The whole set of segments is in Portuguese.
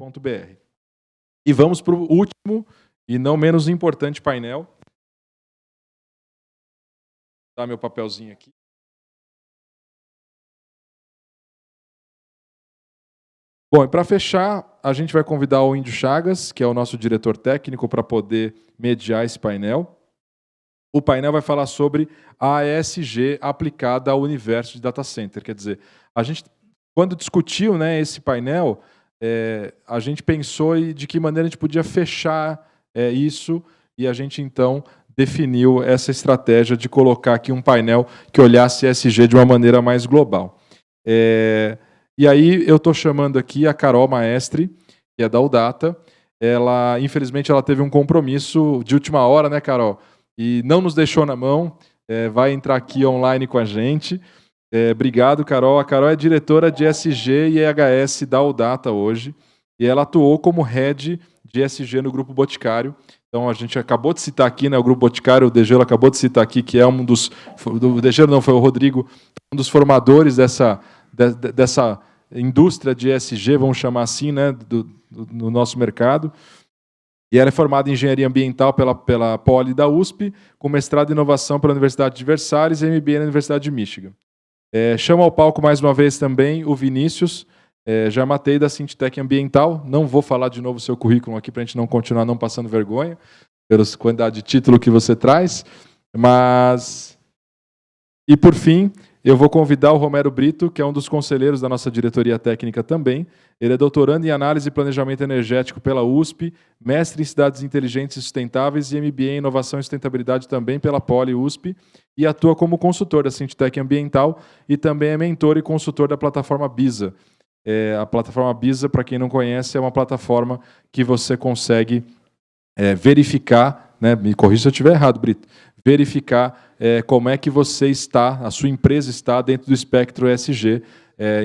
www.ensg.gov.br. E vamos para o último e não menos importante painel. Vou dar meu papelzinho aqui. Bom, e para fechar, a gente vai convidar o Índio Chagas, que é o nosso diretor técnico, para poder mediar esse painel. O painel vai falar sobre a ESG aplicada ao universo de data center. Quer dizer, a gente, quando discutiu, né, esse painel, a gente pensou de que maneira a gente podia fechar isso, e a gente, então, definiu essa estratégia de colocar aqui um painel que olhasse ESG de uma maneira mais global. E aí eu estou chamando aqui a Carol Maestre, que é da Udata. Ela, infelizmente, ela teve um compromisso de última hora, né, Carol? E não nos deixou na mão, vai entrar aqui online com a gente. Obrigado, Carol. A Carol é diretora de ESG e EHS da Udata hoje, e ela atuou como head de ESG no Grupo Boticário. Então, a gente acabou de citar aqui, né, o Grupo Boticário, o Degelo acabou de citar aqui, que é um dos... O Degelo não, foi o Rodrigo, um dos formadores dessa indústria de ESG, vamos chamar assim, né, no nosso mercado. E ela é formada em Engenharia Ambiental pela Poli da USP, com mestrado em Inovação pela Universidade de Versalhes e MBA na Universidade de Michigan. Chamo ao palco mais uma vez também o Vinícius, já matei da Sintec Ambiental, não vou falar de novo o seu currículo aqui para a gente não continuar não passando vergonha, pela quantidade de título que você traz, mas... E por fim, eu vou convidar o Romero Brito, que é um dos conselheiros da nossa diretoria técnica também. Ele é doutorando em Análise e Planejamento Energético pela USP, mestre em Cidades Inteligentes e Sustentáveis e MBA em Inovação e Sustentabilidade também pela Poli USP, e atua como consultor da Sintec Ambiental e também é mentor e consultor da plataforma BISA. A plataforma BISA, para quem não conhece, é uma plataforma que você consegue verificar, né, me corrija se eu estiver errado, Brito, verificar como é que você está, a sua empresa está dentro do espectro ESG.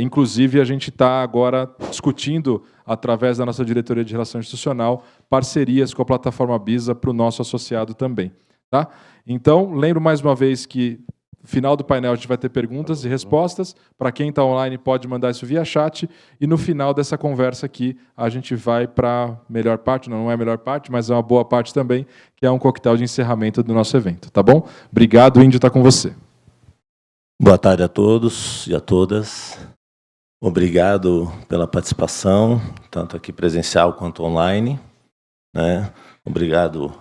Inclusive, a gente está agora discutindo, através da nossa diretoria de relação institucional, parcerias com a plataforma BISA para o nosso associado também. Tá? Então, lembro mais uma vez que no final do painel a gente vai ter perguntas e respostas. Para quem está online, pode mandar isso via chat. E no final dessa conversa aqui, a gente vai para a melhor parte, não é a melhor parte, mas é uma boa parte também, que é um coquetel de encerramento do nosso evento. Tá bom? Obrigado, Índio, está com você. Boa tarde a todos e a todas. Obrigado pela participação, tanto aqui presencial quanto online, né? Obrigado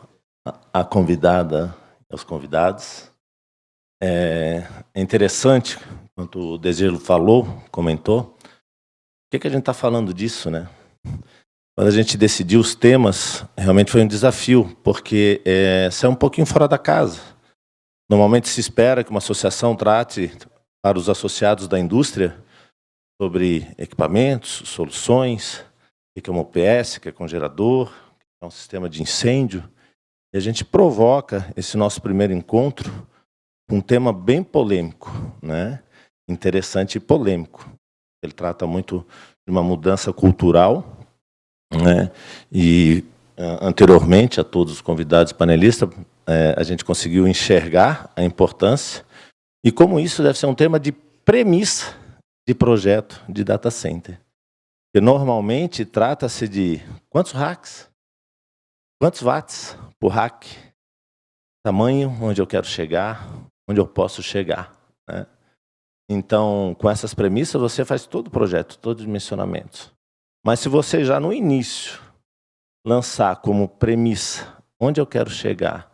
à convidada e aos convidados. É interessante, quanto o Degelo falou, comentou, por que a gente está falando disso, né? Quando a gente decidiu os temas, realmente foi um desafio, porque é um pouquinho fora da casa. Normalmente se espera que uma associação trate para os associados da indústria sobre equipamentos, soluções, o que é um OPS, o que é um gerador, o que é um sistema de incêndio. E a gente provoca esse nosso primeiro encontro com um tema bem polêmico, né? Interessante e polêmico. Ele trata muito de uma mudança cultural, né? E anteriormente, a todos os convidados panelistas, a gente conseguiu enxergar a importância e como isso deve ser um tema de premissa de projeto de data center. Porque normalmente trata-se de quantos racks, quantos watts por rack, tamanho, onde eu quero chegar, onde eu posso chegar, né? Então, com essas premissas, você faz todo o projeto, todo o dimensionamento. Mas se você já no início lançar como premissa onde eu quero chegar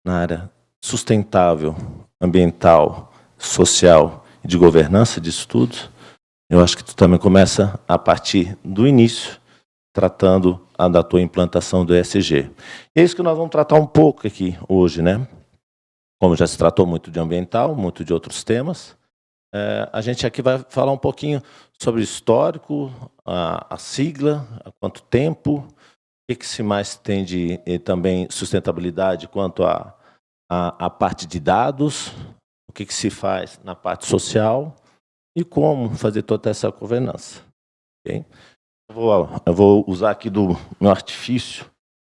na área sustentável, ambiental, social e de governança disso tudo, eu acho que tu também começa a partir do início, tratando da tua implantação do ESG. E é isso que nós vamos tratar um pouco aqui hoje, né? Como já se tratou muito de ambiental, muito de outros temas, a gente aqui vai falar um pouquinho sobre o histórico, a sigla, há quanto tempo, o que se mais tem de também sustentabilidade quanto à parte de dados, o que se faz na parte social e como fazer toda essa governança. Okay? Eu vou usar aqui do meu artifício,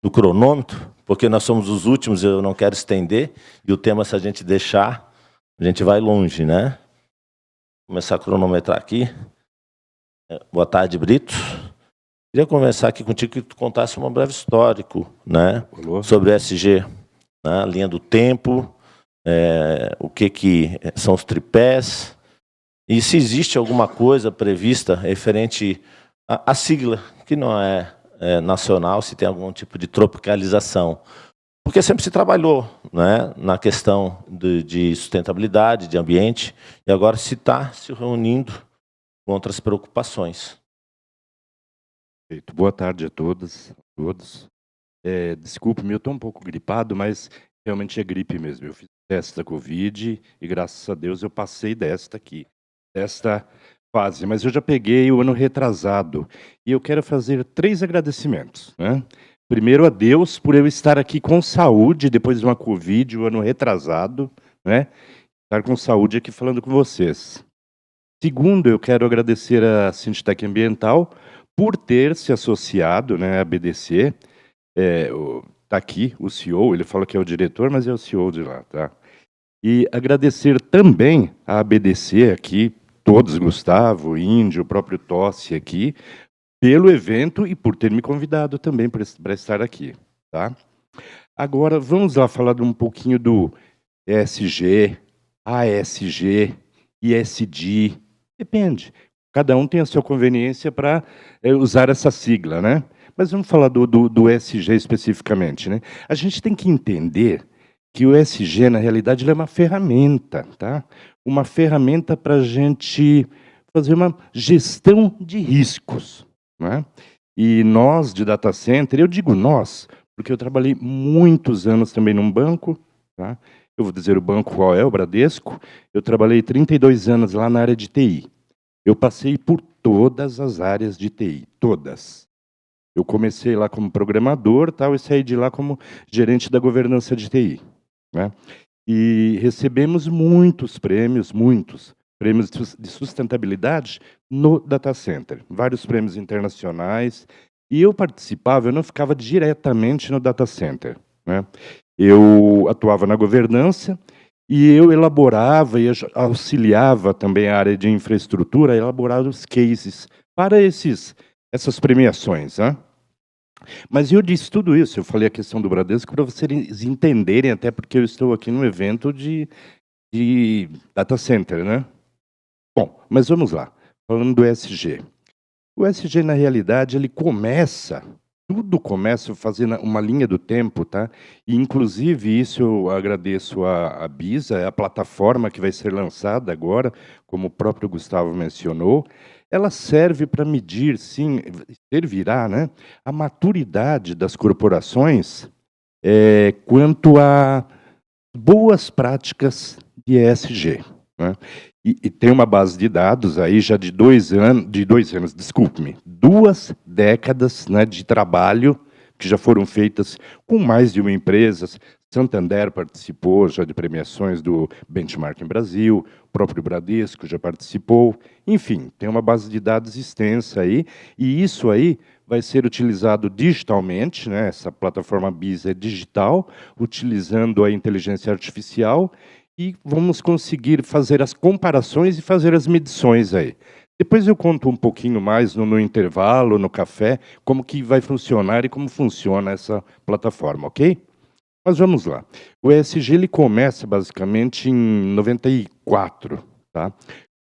do cronômetro, porque nós somos os últimos, eu não quero estender, e o tema, se a gente deixar, a gente vai longe, né? Vou começar a cronometrar aqui. Boa tarde, Brito. Queria conversar aqui contigo que tu contasse um breve histórico, né, Alô? sobre o ESG, né, a linha do tempo, o que são os tripés, e se existe alguma coisa prevista referente à sigla, que não é nacional, se tem algum tipo de tropicalização. Porque sempre se trabalhou, né, na questão de sustentabilidade, de ambiente, e agora se está se reunindo com outras preocupações. Perfeito. Boa tarde a todas, a todos. Desculpe-me, eu estou um pouco gripado, mas realmente é gripe mesmo. Eu fiz teste da Covid e, graças a Deus, eu passei desta fase. Mas eu já peguei o ano retrasado. E eu quero fazer 3 agradecimentos, né? Primeiro, a Deus por eu estar aqui com saúde, depois de uma Covid, o ano retrasado, né? Estar com saúde aqui falando com vocês. Segundo, eu quero agradecer a Sintec Ambiental por ter se associado, né, à BDC. Está aqui o CEO, ele fala que é o diretor, mas é o CEO de lá, tá? E agradecer também à BDC aqui, todos, Gustavo, Índio, o próprio Tossi aqui, pelo evento e por ter me convidado também para estar aqui, tá? Agora, vamos lá falar um pouquinho do ESG, ASG, ISD, depende. Cada um tem a sua conveniência para usar essa sigla, né? Mas vamos falar do ESG especificamente, né? A gente tem que entender que o ESG, na realidade, ele é uma ferramenta, tá? Uma ferramenta para a gente fazer uma gestão de riscos, né? E nós, de data center, eu digo nós, porque eu trabalhei muitos anos também num banco, tá? Eu vou dizer o banco qual é, o Bradesco. Eu trabalhei 32 anos lá na área de TI. Eu passei por todas as áreas de TI, todas. Eu comecei lá como programador, tal, e saí de lá como gerente da governança de TI, né? E recebemos muitos prêmios de sustentabilidade no data center, vários prêmios internacionais. E eu participava, eu não ficava diretamente no data center, né? Eu atuava na governança e eu elaborava e auxiliava também a área de infraestrutura a elaborar os cases para essas premiações, né? Mas eu disse tudo isso, eu falei a questão do Bradesco para vocês entenderem, até porque eu estou aqui num evento de data center, né? Bom, mas vamos lá, falando do ESG. O ESG, na realidade, tudo começa fazendo uma linha do tempo, tá? E, inclusive, isso eu agradeço a BISA, é a plataforma que vai ser lançada agora, como o próprio Gustavo mencionou. Ela serve para medir, sim, servirá, né, a maturidade das corporações quanto a boas práticas de ESG, né? E tem uma base de dados aí já de 2 anos, desculpe-me, 2 décadas, né, de trabalho que já foram feitas com mais de uma empresa. Santander participou já de premiações do Benchmarking Brasil, o próprio Bradesco já participou. Enfim, tem uma base de dados extensa aí, e isso aí vai ser utilizado digitalmente, né? Essa plataforma BIS é digital, utilizando a inteligência artificial, e vamos conseguir fazer as comparações e fazer as medições aí. Depois eu conto um pouquinho mais no intervalo, no café, como que vai funcionar e como funciona essa plataforma, ok? Mas vamos lá. O ESG ele começa basicamente em 94, tá?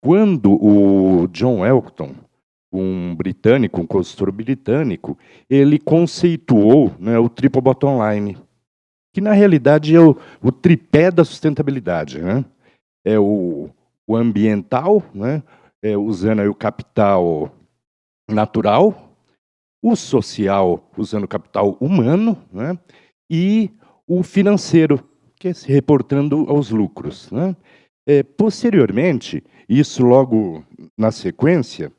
Quando o John Elkton, um consultor britânico, ele conceituou, né, o Triple Bottom Line, que na realidade é o tripé da sustentabilidade, né? É o ambiental, né? Usando aí o capital natural, o social usando o capital humano, né? E o financeiro, que é se reportando aos lucros, né? Posteriormente, isso logo na sequência,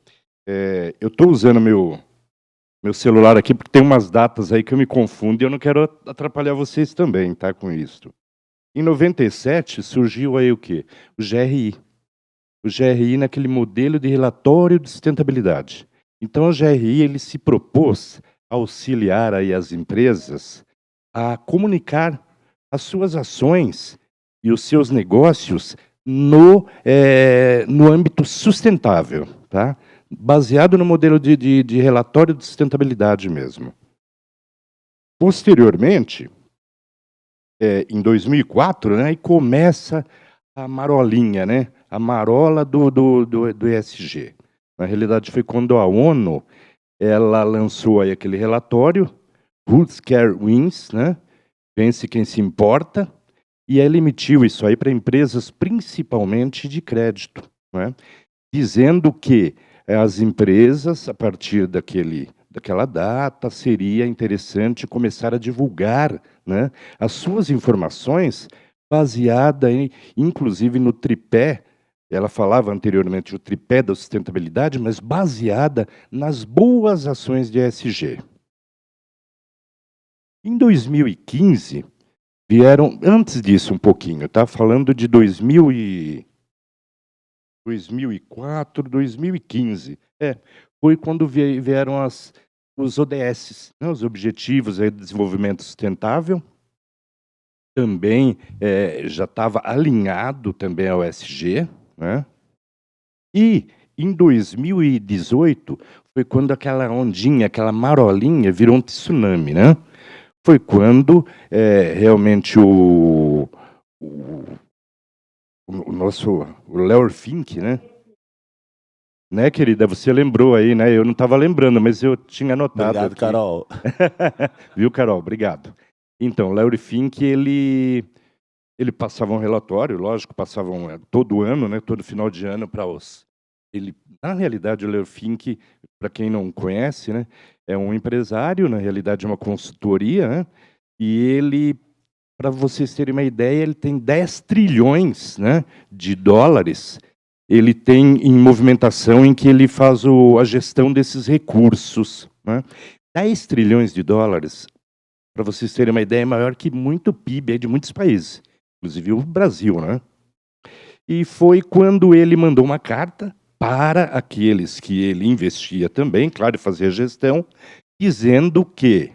eu estou usando meu celular aqui porque tem umas datas aí que eu me confundo e eu não quero atrapalhar vocês também, tá, com isso. Em 97 surgiu aí o quê? O GRI. O GRI naquele modelo de relatório de sustentabilidade. Então o GRI ele se propôs a auxiliar aí as empresas a comunicar as suas ações e os seus negócios no âmbito sustentável, tá? baseado no modelo de relatório de sustentabilidade mesmo. Posteriormente, em 2004, né, aí começa a marolinha, né, a marola do ESG. Na realidade, foi quando a ONU ela lançou aí aquele relatório, Who Care Wins, né, vence quem se importa, e ela emitiu isso aí para empresas principalmente de crédito, né, dizendo que as empresas, a partir daquela data, seria interessante começar a divulgar, né, as suas informações baseada inclusive no tripé. Ela falava anteriormente o tripé da sustentabilidade, mas baseada nas boas ações de ESG. Em 2015, vieram, antes disso um pouquinho, tá? Falando de 2004, 2015. Foi quando vieram os ODS, né, os Objetivos de Desenvolvimento Sustentável. Também já estava alinhado também ao ESG, né? E em 2018 foi quando aquela ondinha, aquela marolinha virou um tsunami, né? Foi quando realmente o Larry Fink, né, querida? Você lembrou aí, né? Eu não estava lembrando, mas eu tinha anotado. Obrigado, aqui. Carol. Viu, Carol? Obrigado. Então, Larry Fink, ele passava um relatório, lógico, passavam todo ano, né? Todo final de ano para na realidade, o Larry Fink, para quem não conhece, né? É um empresário, na realidade, uma consultoria, né? E ele, para vocês terem uma ideia, ele tem 10 trilhões, né, de dólares. Ele tem em movimentação em que ele faz a gestão desses recursos, né? 10 trilhões de dólares, para vocês terem uma ideia, é maior que muito PIB de muitos países, inclusive o Brasil, né? E foi quando ele mandou uma carta para aqueles que ele investia também, claro, fazia gestão, dizendo que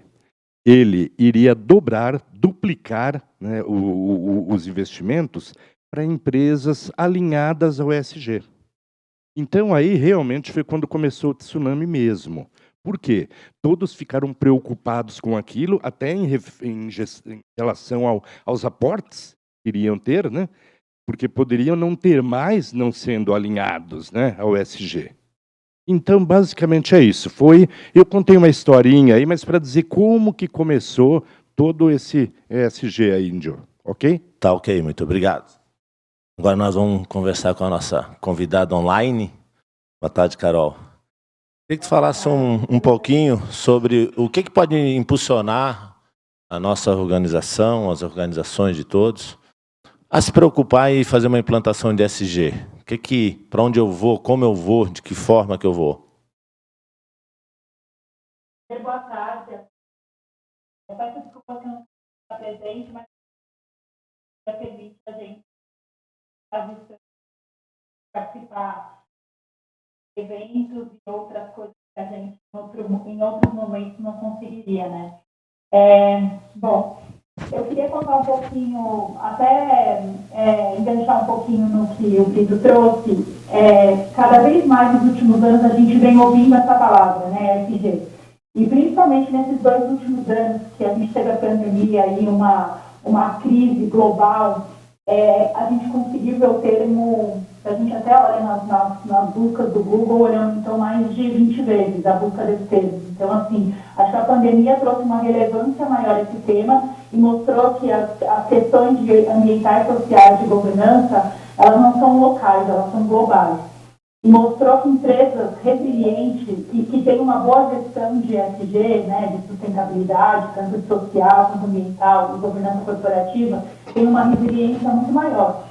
ele iria duplicar, né, os investimentos para empresas alinhadas ao ESG. Então, aí, realmente, foi quando começou o tsunami mesmo. Por quê? Todos ficaram preocupados com aquilo, até em relação aos aportes que iriam ter, né? Porque poderiam não ter mais, não sendo alinhados, né, ao ESG. Então, basicamente é isso. Eu contei uma historinha aí, mas para dizer como que começou todo esse ESG aí, Índio. Ok? Tá ok, muito obrigado. Agora nós vamos conversar com a nossa convidada online. Boa tarde, Carol. Queria que tu falasse um pouquinho sobre o que pode impulsionar a nossa organização, as organizações de todos, a se preocupar e fazer uma implantação de ESG. Para onde eu vou, como eu vou, de que forma que eu vou? Boa tarde. Eu peço desculpa que não está presente, mas permite a gente participar de eventos e outras coisas que a gente em outros momentos não conseguiria, né? Bom, eu queria contar um pouquinho, até enganchar um pouquinho no que o Pedro trouxe. Cada vez mais nos últimos anos a gente vem ouvindo essa palavra, né, ESG. E principalmente nesses 2 últimos anos que a gente teve a pandemia e uma crise global, a gente conseguiu ver o termo, a gente até olha nas buscas do Google, olhando então mais de 20 vezes a busca desse termo. Então, assim, acho que a pandemia trouxe uma relevância maior a esse tema e mostrou que as questões ambientais, sociais e de governança, elas não são locais, elas são globais. E mostrou que empresas resilientes e que têm uma boa gestão de ESG, né, de sustentabilidade, tanto social quanto ambiental e governança corporativa, têm uma resiliência muito maior.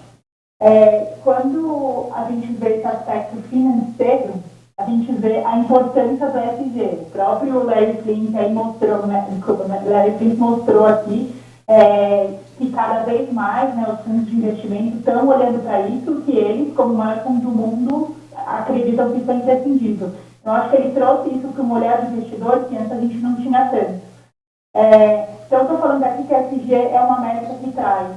Quando a gente vê esse aspecto financeiro, a gente vê a importância do ESG. O próprio Larry Fink aí mostrou, né, Larry Fink mostrou aqui que cada vez mais, né, os fundos de investimento estão olhando para isso, que eles, como o maior fundo do mundo, acreditam que isso é imprescindível. Eu acho que ele trouxe isso para um olhar de investidor que antes a gente não tinha tanto. Então, eu estou falando aqui que a ESG é uma métrica que traz,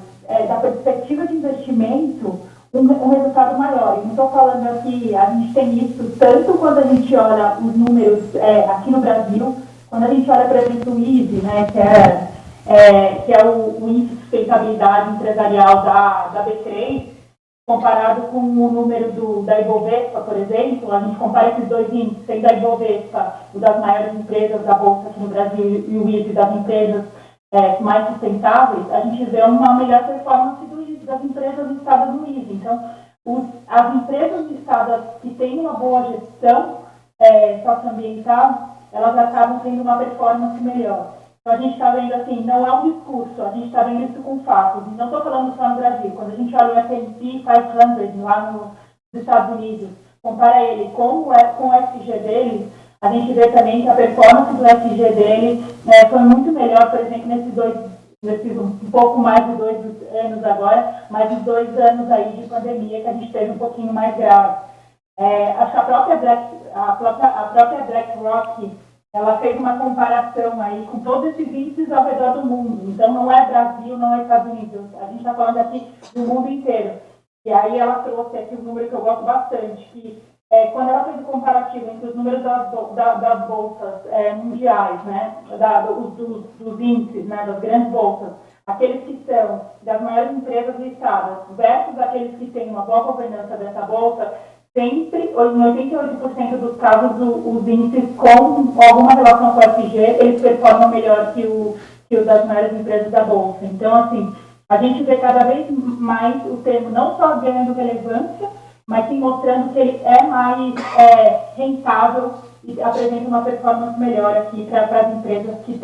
da perspectiva de investimento, um resultado maior. Não estou falando aqui, a gente tem isso tanto quando a gente olha os números aqui no Brasil, quando a gente olha, por exemplo, o ISE, né, que é o índice de sustentabilidade empresarial da B3, comparado com o número da Ibovespa, por exemplo, a gente compara esses dois índices, sendo a Ibovespa o das maiores empresas da Bolsa aqui no Brasil e o ISE das empresas mais sustentáveis, a gente vê uma melhor performance do ISE, das empresas listadas no ISE. Então, as empresas listadas que têm uma boa gestão socioambiental, elas acabam tendo uma performance melhor. Então, a gente está vendo assim, não é um discurso, a gente está vendo isso com fatos. E não estou falando só no Brasil. Quando a gente olha o S&P 500 lá nos Estados Unidos, compara ele com o SG dele, a gente vê também que a performance do SG dele foi muito melhor, por exemplo, nesses um pouco mais de 2 anos agora, mas os 2 anos aí de pandemia que a gente teve um pouquinho mais grave. Acho que a própria BlackRock, ela fez uma comparação aí com todos esses índices ao redor do mundo. Então, não é Brasil, não é Estados Unidos. A gente está falando aqui do mundo inteiro. E aí ela trouxe aqui um número que eu gosto bastante, que quando ela fez o comparativo entre os números das bolsas mundiais, né, dos índices, né, das grandes bolsas, aqueles que são das maiores empresas listadas versus aqueles que têm uma boa governança dessa bolsa, sempre, em 88% dos casos, os índices com alguma relação com o SG, eles performam melhor que o das maiores empresas da Bolsa. Então, assim, a gente vê cada vez mais o termo não só ganhando relevância, mas sim mostrando que ele é mais rentável e apresenta uma performance melhor aqui para as empresas que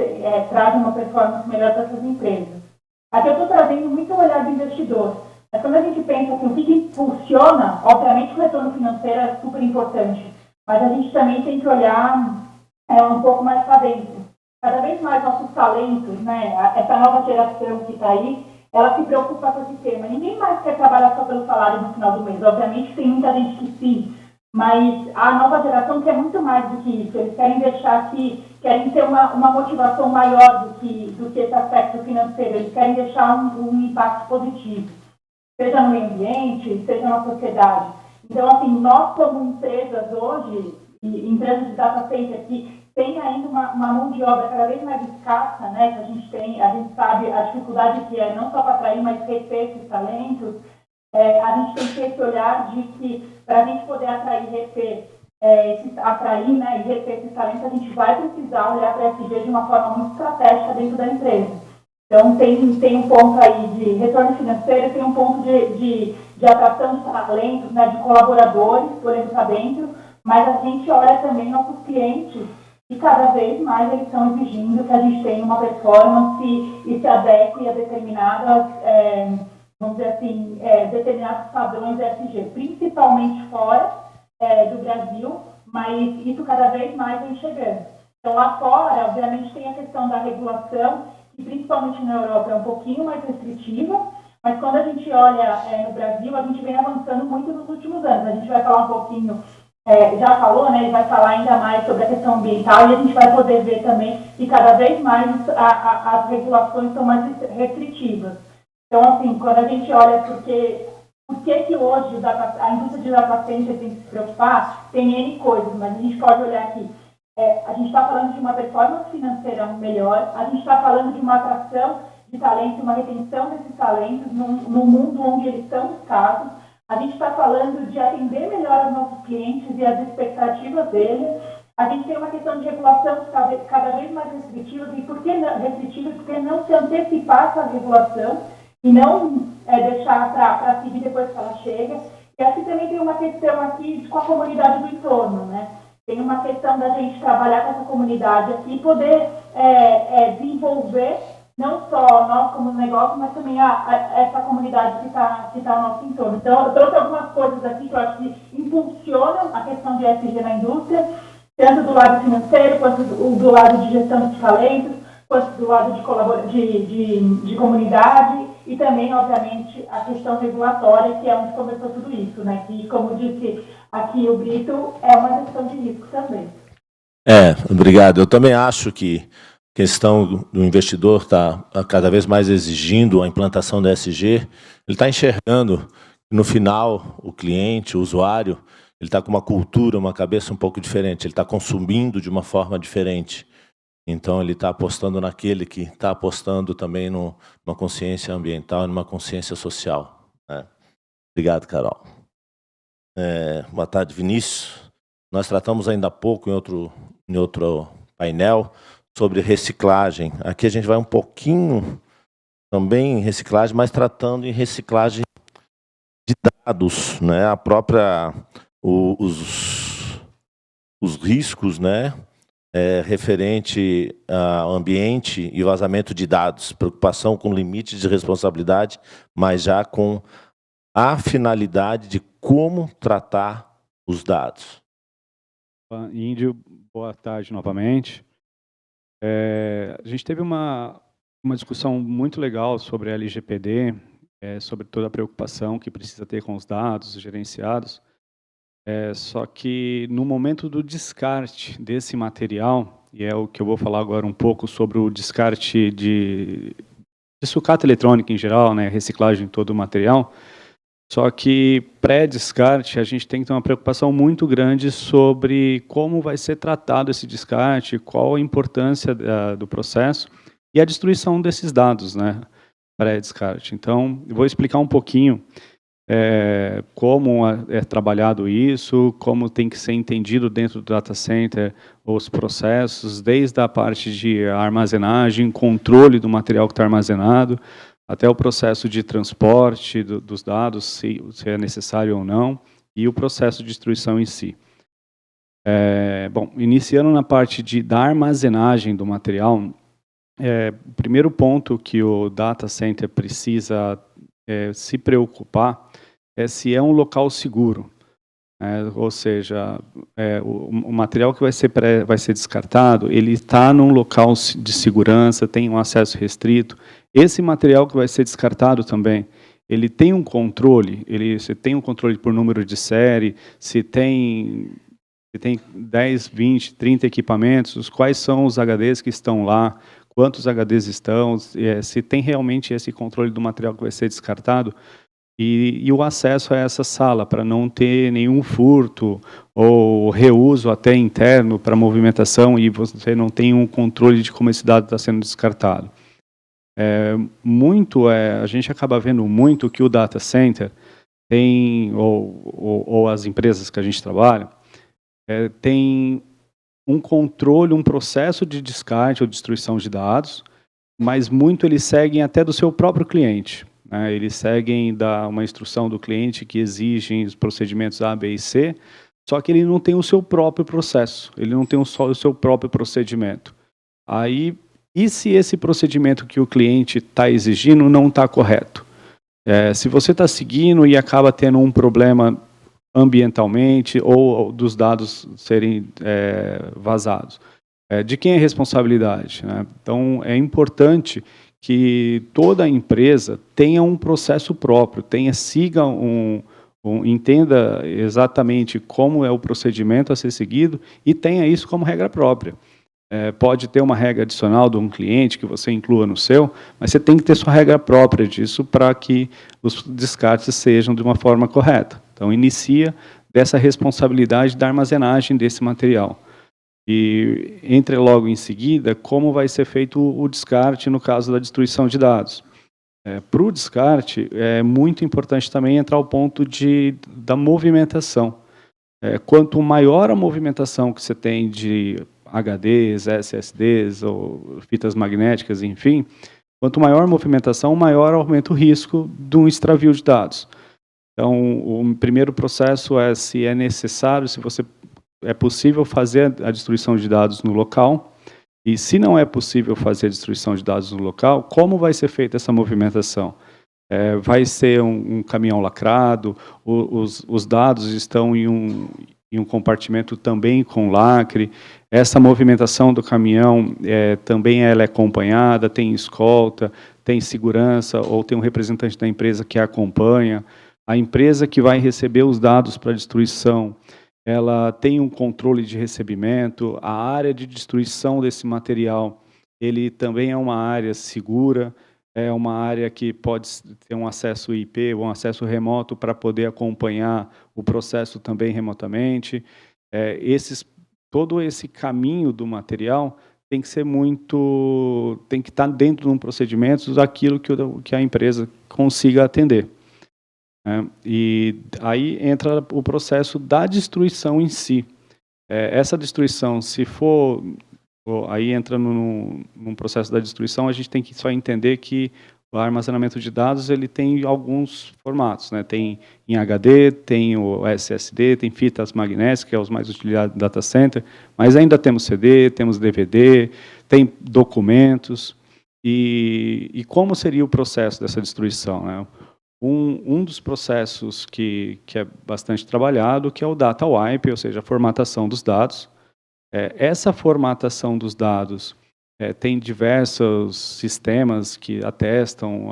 trazem uma performance melhor para essas empresas. Aqui eu estou trazendo muito o olhar do investidor. Mas quando a gente pensa assim, o que impulsiona, obviamente o retorno financeiro é super importante, mas a gente também tem que olhar um pouco mais para dentro. Cada vez mais nossos talentos, né, essa nova geração que está aí, ela se preocupa com esse tema. Ninguém mais quer trabalhar só pelo salário no final do mês. Obviamente tem muita gente que sim, mas a nova geração quer muito mais do que isso. Eles querem deixar querem ter uma motivação maior do que esse aspecto financeiro. Eles querem deixar um impacto positivo, seja no meio ambiente, seja na sociedade. Então, assim, nós como empresas hoje, empresas de data center que tem ainda uma mão de obra cada vez mais escassa, né, que a gente sabe a dificuldade que é não só para atrair, mas reter esses talentos, a gente tem que ter esse olhar de que para a gente poder atrair e reter esses talentos, a gente vai precisar olhar para a SG de uma forma muito estratégica dentro da empresa. Então, tem um ponto aí de retorno financeiro, tem um ponto de atração de talentos, né, de colaboradores, olhando para dentro, mas a gente olha também nossos clientes e cada vez mais eles estão exigindo que a gente tenha uma performance e se adeque a determinadas, vamos dizer assim, determinados padrões ESG, principalmente fora do Brasil, mas isso cada vez mais vem chegando. Então, lá fora, obviamente, tem a questão da regulação, que principalmente na Europa é um pouquinho mais restritiva, mas quando a gente olha no Brasil, a gente vem avançando muito nos últimos anos. A gente vai falar um pouquinho, já falou, né, e vai falar ainda mais sobre a questão ambiental, e a gente vai poder ver também que cada vez mais as regulações são mais restritivas. Então, assim, quando a gente olha por que hoje a indústria de data center tem que se preocupar, tem N coisas, mas a gente pode olhar aqui. A gente está falando de uma performance financeira melhor, a gente está falando de uma atração de talento, uma retenção desses talentos num mundo onde eles são escassos, a gente está falando de atender melhor os nossos clientes e as expectativas deles, a gente tem uma questão de regulação cada vez mais restritiva, e por que não, restritiva? Porque não se antecipar essa regulação e não deixar para seguir depois que ela chega. E assim também tem uma questão aqui com a comunidade do entorno, né? Tem uma questão da gente trabalhar com essa comunidade aqui e poder desenvolver não só nós como negócio, mas também essa comunidade que está ao nosso entorno. Então, eu trouxe algumas coisas aqui que eu acho que impulsionam a questão de ESG na indústria, tanto do lado financeiro, quanto do lado de gestão de talentos, quanto do lado de comunidade e também, obviamente, a questão regulatória, que é onde começou tudo isso, né? Que, como disse aqui o Brito, é uma gestão de risco também. Obrigado. Eu também acho que a questão do investidor está cada vez mais exigindo a implantação da ESG. Ele está enxergando No final, o cliente, o usuário, ele está com uma cultura, uma cabeça um pouco diferente, ele está consumindo de uma forma diferente. Então, ele está apostando naquele que está apostando também numa consciência ambiental e numa consciência social, né? Obrigado, Carol. Boa tarde, Vinícius. Nós tratamos ainda há pouco em outro painel sobre reciclagem. Aqui a gente vai um pouquinho também em reciclagem, mas tratando em reciclagem de dados, né? Os riscos, né? Referente ao ambiente e vazamento de dados, preocupação com limites de responsabilidade, mas já com a finalidade de como tratar os dados. Índio, boa tarde novamente. A gente teve uma discussão muito legal sobre a LGPD, sobre toda a preocupação que precisa ter com os dados gerenciados. Só que no momento do descarte desse material, e é o que eu vou falar agora um pouco sobre o descarte de sucata eletrônica em geral, né, reciclagem de todo o material, só que pré-descarte a gente tem que ter uma preocupação muito grande sobre como vai ser tratado esse descarte, qual a importância do processo e a destruição desses dados, né, pré-descarte. Então, eu vou explicar um pouquinho como é trabalhado isso, como tem que ser entendido dentro do data center os processos, desde a parte de armazenagem, controle do material que está armazenado, até o processo de transporte dos dados, se é necessário ou não, e o processo de destruição em si. Bom, iniciando na parte da armazenagem do material, o primeiro ponto que o data center precisa se preocupar se é um local seguro, ou seja, o material que vai ser descartado, ele está num local de segurança, tem um acesso restrito. Esse material que vai ser descartado também, ele tem um controle, você tem um controle por número de série, se tem 10, 20, 30 equipamentos, quais são os HDs que estão lá, quantos HDs estão, se tem realmente esse controle do material que vai ser descartado, e o acesso a essa sala, para não ter nenhum furto ou reuso até interno para movimentação e você não tem um controle de como esse dado está sendo descartado. A gente acaba vendo muito que o data center tem, ou as empresas que a gente trabalha, tem um controle, um processo de descarte ou destruição de dados, mas muito eles seguem até do seu próprio cliente. Eles seguem uma instrução do cliente que exigem os procedimentos A, B e C, só que ele não tem o seu próprio processo, ele não tem o seu próprio procedimento. E se esse procedimento que o cliente está exigindo não está correto? Se você está seguindo e acaba tendo um problema ambientalmente ou dos dados serem vazados, de quem é a responsabilidade, né? Então, é importante que toda empresa tenha um processo próprio, siga entenda exatamente como é o procedimento a ser seguido e tenha isso como regra própria. Pode ter uma regra adicional de um cliente que você inclua no seu, mas você tem que ter sua regra própria disso para que os descartes sejam de uma forma correta. Então, inicia dessa responsabilidade da armazenagem desse material. E entre logo em seguida, como vai ser feito o descarte no caso da destruição de dados. Para o descarte, é muito importante também entrar o ponto da movimentação. Quanto maior a movimentação que você tem de HDs, SSDs ou fitas magnéticas, enfim, quanto maior a movimentação, maior aumenta o risco de um extravio de dados. Então, o primeiro processo se é necessário, se é possível fazer a destruição de dados no local, e se não é possível fazer a destruição de dados no local, como vai ser feita essa movimentação? Vai ser um caminhão lacrado, os dados estão em um compartimento também com lacre, essa movimentação do caminhão também ela é acompanhada, tem escolta, tem segurança, ou tem um representante da empresa que a acompanha, a empresa que vai receber os dados para destruição, ela tem um controle de recebimento, a área de destruição desse material, ele também é uma área segura, é uma área que pode ter um acesso IP, um acesso remoto para poder acompanhar o processo também remotamente. Todo esse caminho do material tem que ser tem que estar dentro de um procedimento daquilo que a empresa consiga atender. E aí entra o processo da destruição em si. Essa destruição, se for... Aí entra num processo da destruição, a gente tem que só entender que o armazenamento de dados ele tem alguns formatos, né? Tem em HD, tem o SSD, tem fitas magnéticas, que é os mais utilizados no data center, mas ainda temos CD, temos DVD, tem documentos. E como seria o processo dessa destruição, né? Um dos processos que é bastante trabalhado, que é o data wipe, ou seja, a formatação dos dados. Essa formatação dos dados tem diversos sistemas que atestam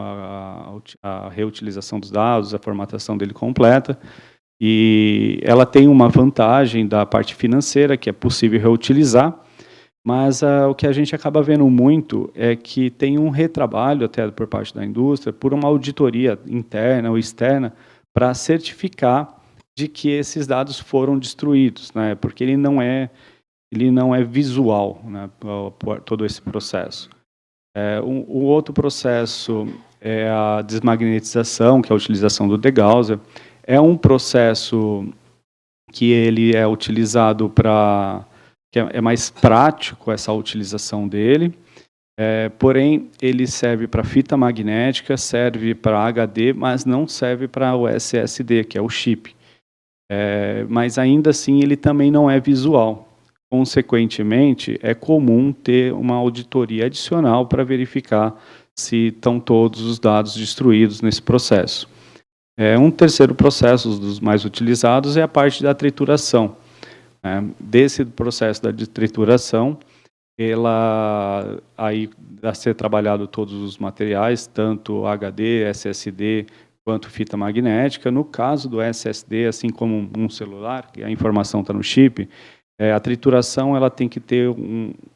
a reutilização dos dados, a formatação dele completa, e ela tem uma vantagem da parte financeira, que é possível reutilizar, mas o que a gente acaba vendo muito é que tem um retrabalho, até por parte da indústria, por uma auditoria interna ou externa, para certificar de que esses dados foram destruídos, né? Porque ele não é visual, né, todo esse processo. O outro processo é a desmagnetização, que é a utilização do degausser. É um processo que ele é utilizado que é mais prático essa utilização dele, porém ele serve para fita magnética, serve para HD, mas não serve para o SSD, que é o chip. Mas ainda assim ele também não é visual. Consequentemente, é comum ter uma auditoria adicional para verificar se estão todos os dados destruídos nesse processo. Um terceiro processo, dos mais utilizados, é a parte da trituração. Desse processo da trituração, aí vai ser trabalhado todos os materiais, tanto HD, SSD, quanto fita magnética. No caso do SSD, assim como um celular, que a informação está no chip, a trituração ela tem que ter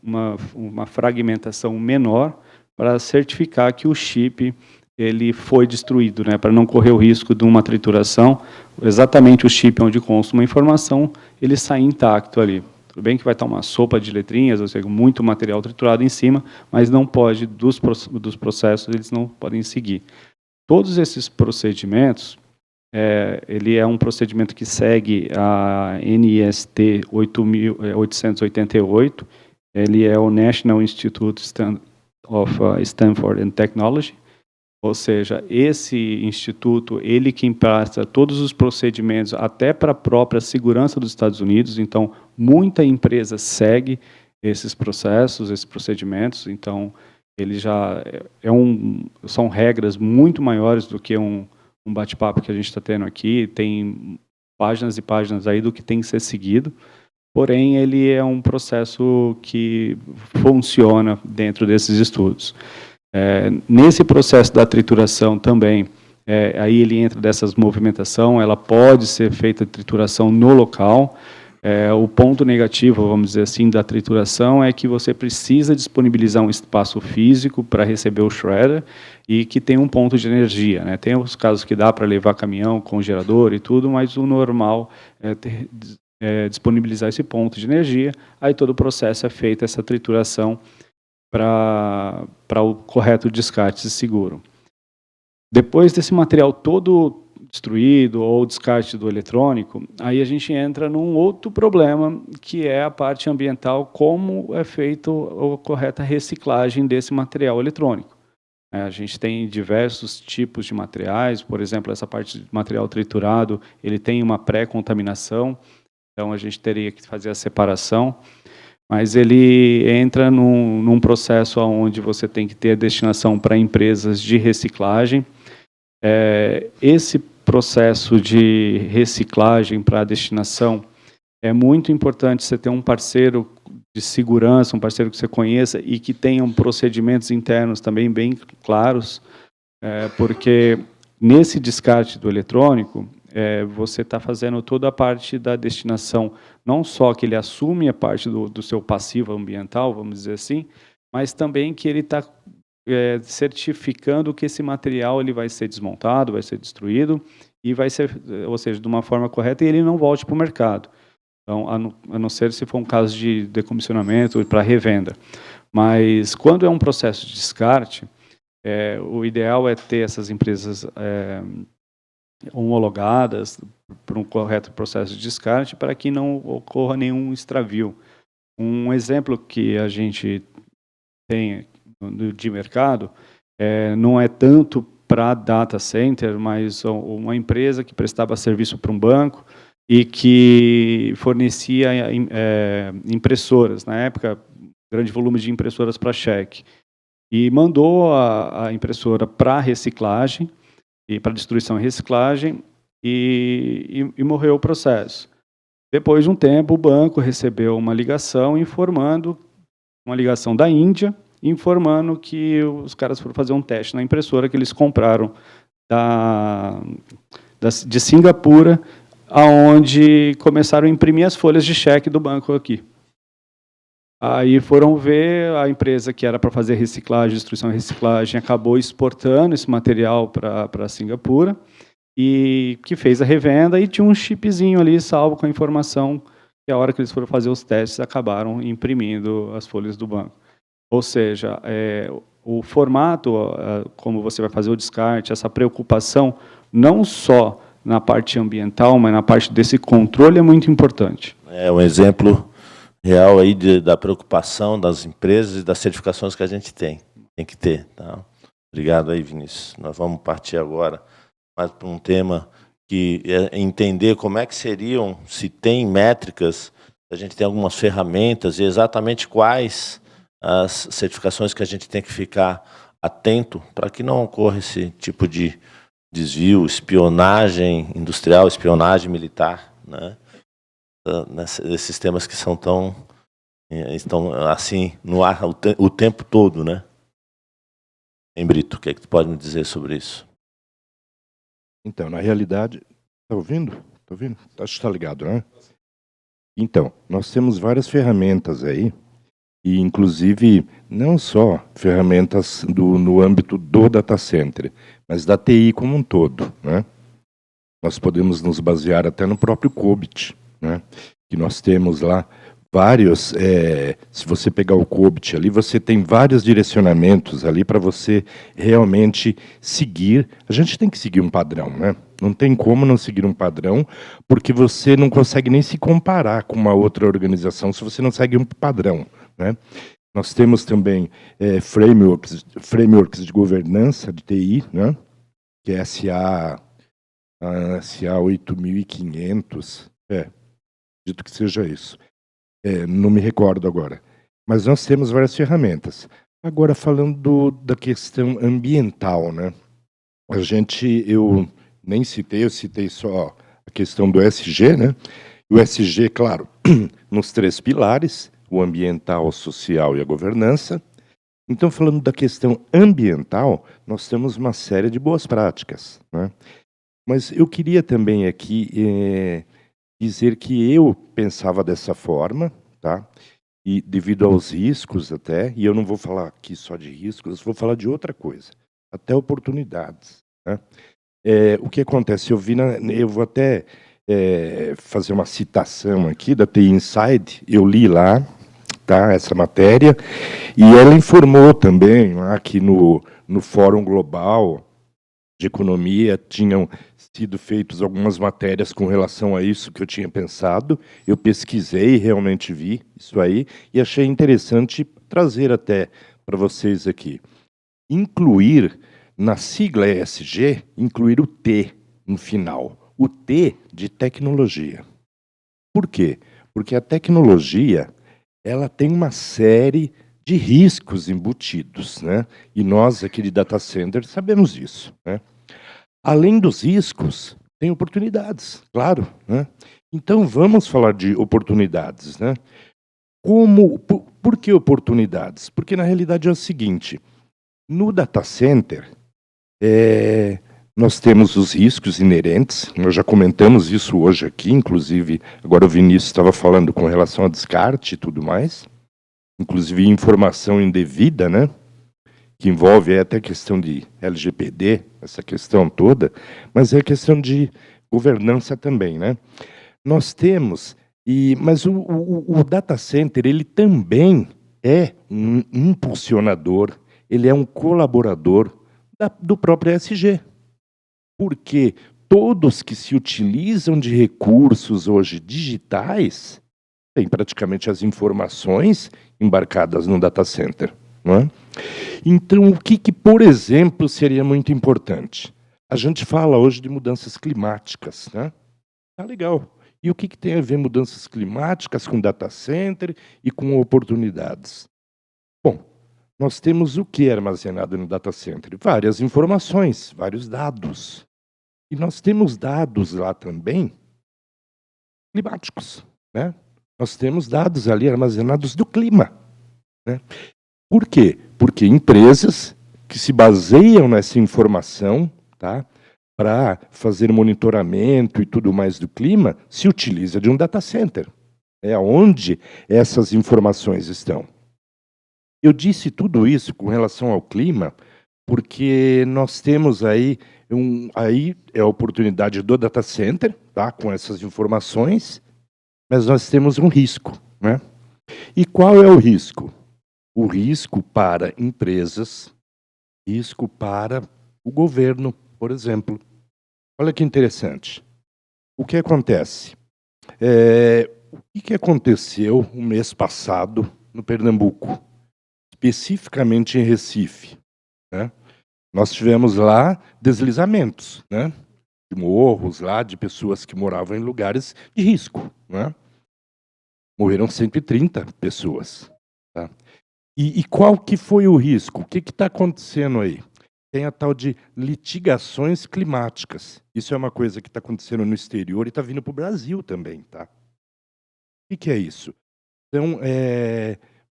uma fragmentação menor para certificar que o chip ele foi destruído, né, para não correr o risco de uma trituração, exatamente o chip onde consta uma informação, ele sai intacto ali. Tudo bem que vai estar uma sopa de letrinhas, ou seja, muito material triturado em cima, mas não pode, dos processos, eles não podem seguir. Todos esses procedimentos, ele é um procedimento que segue a NIST 888, ele é o National Institute of Stanford and Technology, ou seja, esse instituto, ele que impacta todos os procedimentos, até para a própria segurança dos Estados Unidos, então muita empresa segue esses processos, esses procedimentos, então ele já são regras muito maiores do que um bate-papo que a gente está tendo aqui, tem páginas e páginas aí do que tem que ser seguido, porém ele é um processo que funciona dentro desses estudos. Nesse processo da trituração também, aí ele entra dessas movimentação, ela pode ser feita trituração no local. O ponto negativo, vamos dizer assim, da trituração é que você precisa disponibilizar um espaço físico para receber o shredder e que tem um ponto de energia, né? Tem os casos que dá para levar caminhão com gerador e tudo, mas o normal é disponibilizar esse ponto de energia, aí todo o processo é feito, essa trituração, para o correto descarte seguro. Depois desse material todo destruído ou descarte do eletrônico, aí a gente entra num outro problema, que é a parte ambiental, como é feita a correta reciclagem desse material eletrônico. A gente tem diversos tipos de materiais, por exemplo, essa parte de material triturado, ele tem uma pré-contaminação, então a gente teria que fazer a separação, mas ele entra num processo onde você tem que ter a destinação para empresas de reciclagem. Esse processo de reciclagem para a destinação é muito importante você ter um parceiro de segurança, um parceiro que você conheça e que tenham procedimentos internos também bem claros, porque nesse descarte do eletrônico, você está fazendo toda a parte da destinação, não só que ele assume a parte do seu passivo ambiental, vamos dizer assim, mas também que ele está certificando que esse material ele vai ser desmontado, vai ser destruído e vai ser, ou seja, de uma forma correta, e ele não volte para o mercado. Então, a não ser se for um caso de decomissionamento para revenda. Mas quando é um processo de descarte, o ideal é ter essas empresas homologadas para um correto processo de descarte para que não ocorra nenhum extravio. Um exemplo que a gente tem de mercado não é tanto para data center, mas uma empresa que prestava serviço para um banco e que fornecia impressoras, na época, grande volume de impressoras para cheque, e mandou a impressora para reciclagem, e para destruição e reciclagem, e morreu o processo. Depois de um tempo, o banco recebeu uma ligação da Índia, informando que os caras foram fazer um teste na impressora que eles compraram de Singapura, aonde começaram a imprimir as folhas de cheque do banco aqui. Aí foram ver, a empresa que era para fazer reciclagem, destruição e reciclagem, acabou exportando esse material para Singapura, e que fez a revenda, e tinha um chipzinho ali salvo com a informação que a hora que eles foram fazer os testes, acabaram imprimindo as folhas do banco. Ou seja, o formato, como você vai fazer o descarte, essa preocupação, não só na parte ambiental, mas na parte desse controle é muito importante. É um exemplo real aí da preocupação das empresas e das certificações que a gente tem que ter. Tá? Obrigado aí, Vinícius. Nós vamos partir agora mais para um tema que é entender como é que seriam, se tem métricas, a gente tem algumas ferramentas e exatamente quais as certificações que a gente tem que ficar atento para que não ocorra esse tipo de desvio, espionagem industrial, espionagem militar, né? Esses temas que estão assim no ar o tempo todo, né? Em Brito, o que é que tu pode me dizer sobre isso? Então, na realidade, está ouvindo? Tá ouvindo? Acho que está ligado, né? Então, nós temos várias ferramentas aí, e inclusive não só ferramentas no âmbito do data center, mas da TI como um todo, né? Nós podemos nos basear até no próprio COBIT, né? Que nós temos lá vários, se você pegar o COBIT ali, você tem vários direcionamentos ali para você realmente seguir. A gente tem que seguir um padrão, né? Não tem como não seguir um padrão, porque você não consegue nem se comparar com uma outra organização se você não segue um padrão, né? Nós temos também frameworks de governança de TI, né? Que é SA 8500, acredito que seja isso. Não me recordo agora. Mas nós temos várias ferramentas. Agora, falando da questão ambiental, né? Eu nem citei, eu citei só a questão do ESG, né? O ESG, claro, nos 3 pilares, o ambiental, o social e a governança. Então, falando da questão ambiental, nós temos uma série de boas práticas, né? Mas eu queria também aqui dizer que eu pensava dessa forma, tá? E devido aos riscos até, e eu não vou falar aqui só de riscos, eu vou falar de outra coisa, até oportunidades, né? O que acontece? Eu vou até fazer uma citação aqui da TI Inside, eu li lá, tá, essa matéria, e ela informou também lá que no Fórum Global de Economia tinham sido feitas algumas matérias com relação a isso que eu tinha pensado. Eu pesquisei, realmente vi isso aí, e achei interessante trazer até para vocês aqui. Incluir, na sigla ESG, incluir o T no final. O T de tecnologia. Por quê? Porque a tecnologia, ela tem uma série de riscos embutidos, né? E nós aqui de data center sabemos disso, né? Além dos riscos, tem oportunidades, claro, né? Então vamos falar de oportunidades, né? Por que oportunidades? Porque na realidade é o seguinte, no data center, nós temos os riscos inerentes, nós já comentamos isso hoje aqui, inclusive agora o Vinícius estava falando com relação a descarte e tudo mais, inclusive informação indevida, né? que envolve até a questão de LGPD, essa questão toda, mas é questão de governança também, né? Nós temos, mas o data center, ele também é um impulsionador, ele é um colaborador do próprio ESG. Porque todos que se utilizam de recursos hoje digitais têm praticamente as informações embarcadas no data center. Não é? Então, o que, por exemplo, seria muito importante? A gente fala hoje de mudanças climáticas. Né? Tá legal. E o que tem a ver mudanças climáticas com data center e com oportunidades? Bom, nós temos o que armazenado no data center? Várias informações, vários dados. E nós temos dados lá também climáticos. Né? Nós temos dados ali armazenados do clima. Né? Por quê? Porque empresas que se baseiam nessa informação, tá, para fazer monitoramento e tudo mais do clima, se utiliza de um data center. É onde essas informações estão. Eu disse tudo isso com relação ao clima, porque nós temos aí é a oportunidade do data center, tá, com essas informações, mas nós temos um risco. Né? E qual é o risco? O risco para empresas, risco para o governo, por exemplo. Olha que interessante. O que acontece? O que aconteceu no mês passado no Pernambuco? Especificamente em Recife. Né? Nós tivemos lá deslizamentos, né? De morros, lá, de pessoas que moravam em lugares de risco. Né? Morreram 130 pessoas. Tá? E qual que foi o risco? O que está acontecendo aí? Tem a tal de litigações climáticas. Isso é uma coisa que está acontecendo no exterior e está vindo para o Brasil também. Tá? O que é isso? São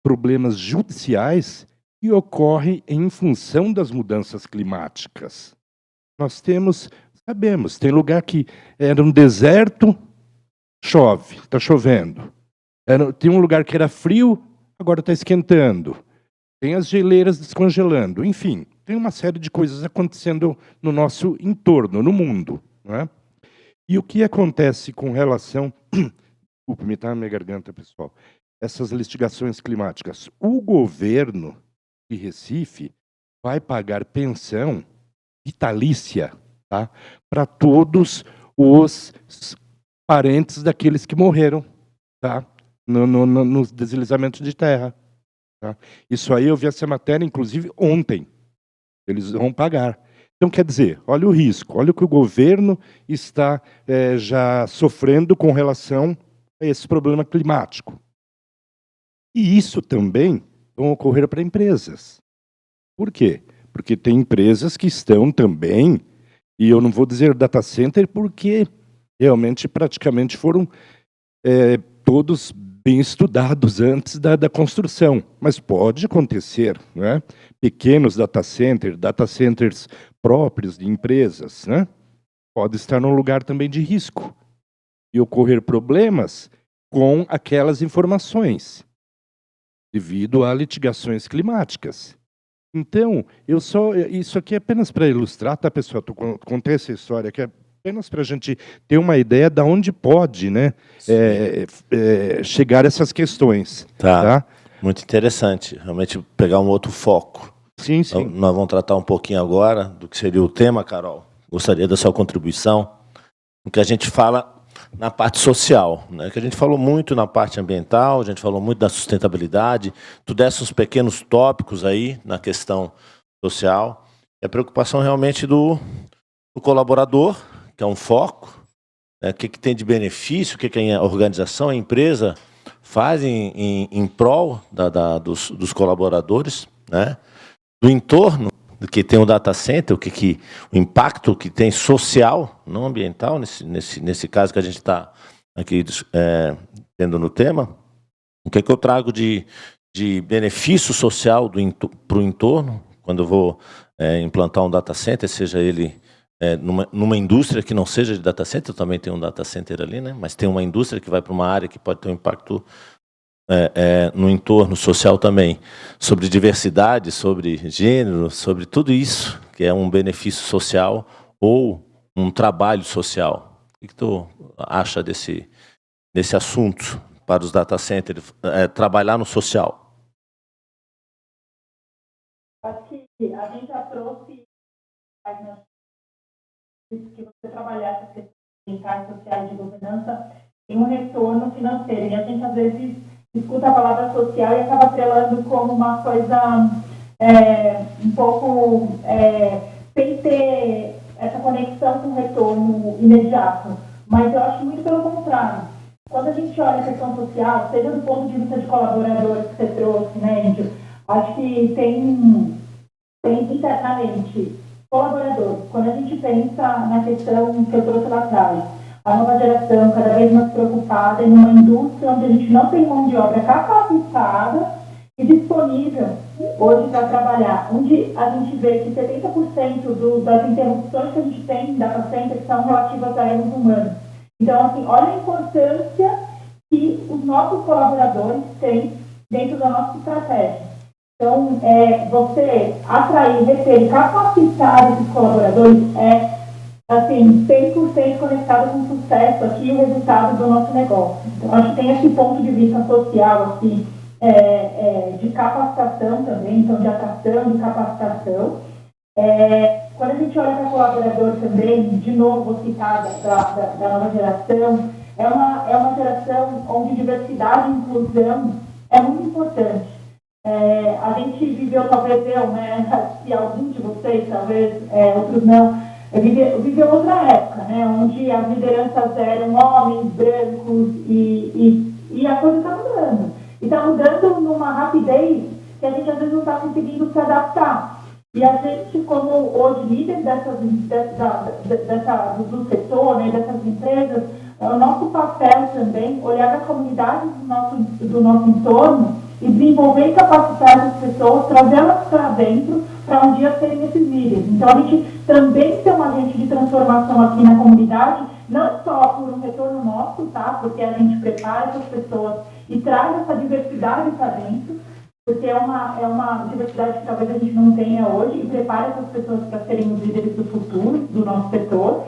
problemas judiciais que ocorrem em função das mudanças climáticas. Nós sabemos, tem lugar que era um deserto, chove, está chovendo. Tem um lugar que era frio, agora está esquentando. Tem as geleiras descongelando. Enfim, tem uma série de coisas acontecendo no nosso entorno, no mundo. Não é? E o que acontece com relação... Desculpe, me está na minha garganta, pessoal. Essas litigações climáticas. O governo de Recife vai pagar pensão vitalícia, tá, para todos os parentes daqueles que morreram, tá, nos deslizamentos de terra. Tá? Isso aí eu vi essa matéria, inclusive, ontem. Eles vão pagar. Então, quer dizer, olha o risco, olha o que o governo está já sofrendo com relação a esse problema climático. E isso também vai ocorrer para empresas. Por quê? Porque tem empresas que estão também, e eu não vou dizer data center porque realmente praticamente foram todos bem estudados antes da construção. Mas pode acontecer, né? Pequenos data centers próprios de empresas, né? Pode estar num lugar também de risco e ocorrer problemas com aquelas informações devido a litigações climáticas. Então, isso aqui é apenas para ilustrar, tá, pessoal? Contei essa história aqui apenas para a gente ter uma ideia de onde pode, né, chegar essas questões. Tá? Muito interessante, realmente pegar um outro foco. Sim, sim. Nós vamos tratar um pouquinho agora do que seria o tema, Carol. Gostaria da sua contribuição, no que a gente fala na parte social, né? Que a gente falou muito na parte ambiental, a gente falou muito da sustentabilidade, tu desse uns pequenos tópicos aí na questão social. É a preocupação realmente do colaborador, que é um foco, né? O que tem de benefício, o que a organização, a empresa faz em prol dos colaboradores, né? Do entorno, do que tem o data center, o impacto que tem social, não ambiental, nesse caso que a gente está aqui tendo no tema. O que eu trago de benefício social para o entorno, quando eu vou implantar um data center, seja ele numa indústria que não seja de data center, eu também tenho um data center ali, né? Mas tem uma indústria que vai para uma área que pode ter um impacto no entorno social também, sobre diversidade, sobre gênero, sobre tudo isso, que é um benefício social ou um trabalho social. O que tu acha desse assunto para os data centers, trabalhar no social? Acho que a gente já trouxe que você trabalhar essas questões ambientais, sociais de governança tem um retorno financeiro. E a gente, às vezes, escuta a palavra social e acaba atrelando como uma coisa um pouco sem ter essa conexão com o retorno imediato. Mas eu acho muito pelo contrário. Quando a gente olha a questão social, seja do ponto de vista de colaboradores que você trouxe, né, Índio? Acho que tem internamente colaboradores. Quando a gente pensa na questão que eu trouxe lá atrás, a nova geração cada vez mais preocupada em uma indústria onde a gente não tem mão de obra capacitada e disponível hoje para trabalhar, onde a gente vê que 70% das interrupções que a gente tem em data center são relativas a erros humanos. Então, assim, olha a importância que os nossos colaboradores têm dentro da nossa estratégia. Então, você atrair, reter e capacitar esses colaboradores assim, 100% conectado com o sucesso aqui e o resultado do nosso negócio. Então, acho que tem esse ponto de vista social, assim, de capacitação também, então de atração e capacitação. Quando a gente olha para colaborador também, de novo, vou citar da nova geração, é uma geração onde diversidade e inclusão é muito importante. A gente viveu, talvez eu, né, se algum de vocês, talvez outros não, viveu outra época, né, onde as lideranças eram homens, brancos e a coisa está mudando. E está mudando numa rapidez que a gente às vezes não está conseguindo se adaptar. E a gente, como hoje líder do setor, né, dessas empresas, é o nosso papel também olhar para a comunidade do nosso entorno e desenvolver e capacitar as pessoas, trazê-las para dentro, para um dia serem esses líderes. Então, a gente também tem um agente de transformação aqui na comunidade, não só por um retorno nosso, tá? Porque a gente prepara essas pessoas e traz essa diversidade para dentro, porque é uma diversidade que talvez a gente não tenha hoje, e prepara essas pessoas para serem os líderes do futuro, do nosso setor.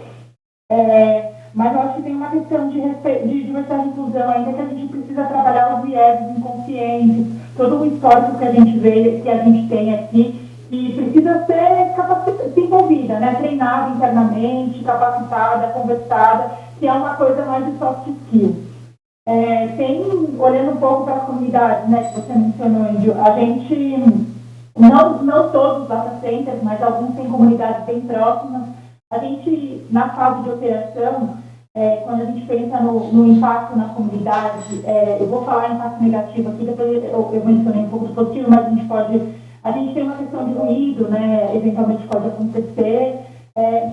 Mas eu acho que tem uma questão de diversidade e inclusão ainda, que a gente precisa trabalhar os vieses inconscientes, todo o histórico que a gente vê, que a gente tem aqui, e precisa ser desenvolvida, né? Treinada internamente, capacitada, conversada, que é uma coisa mais de soft skill. Olhando um pouco para a comunidade, né, que você mencionou, Índio, a gente, não todos os data centers, mas alguns têm comunidades bem próximas. A gente, na fase de operação, quando a gente pensa no impacto na comunidade, eu vou falar impacto negativo aqui, depois eu mencionei um pouco do positivo, mas a gente tem uma questão de ruído, né, eventualmente pode acontecer,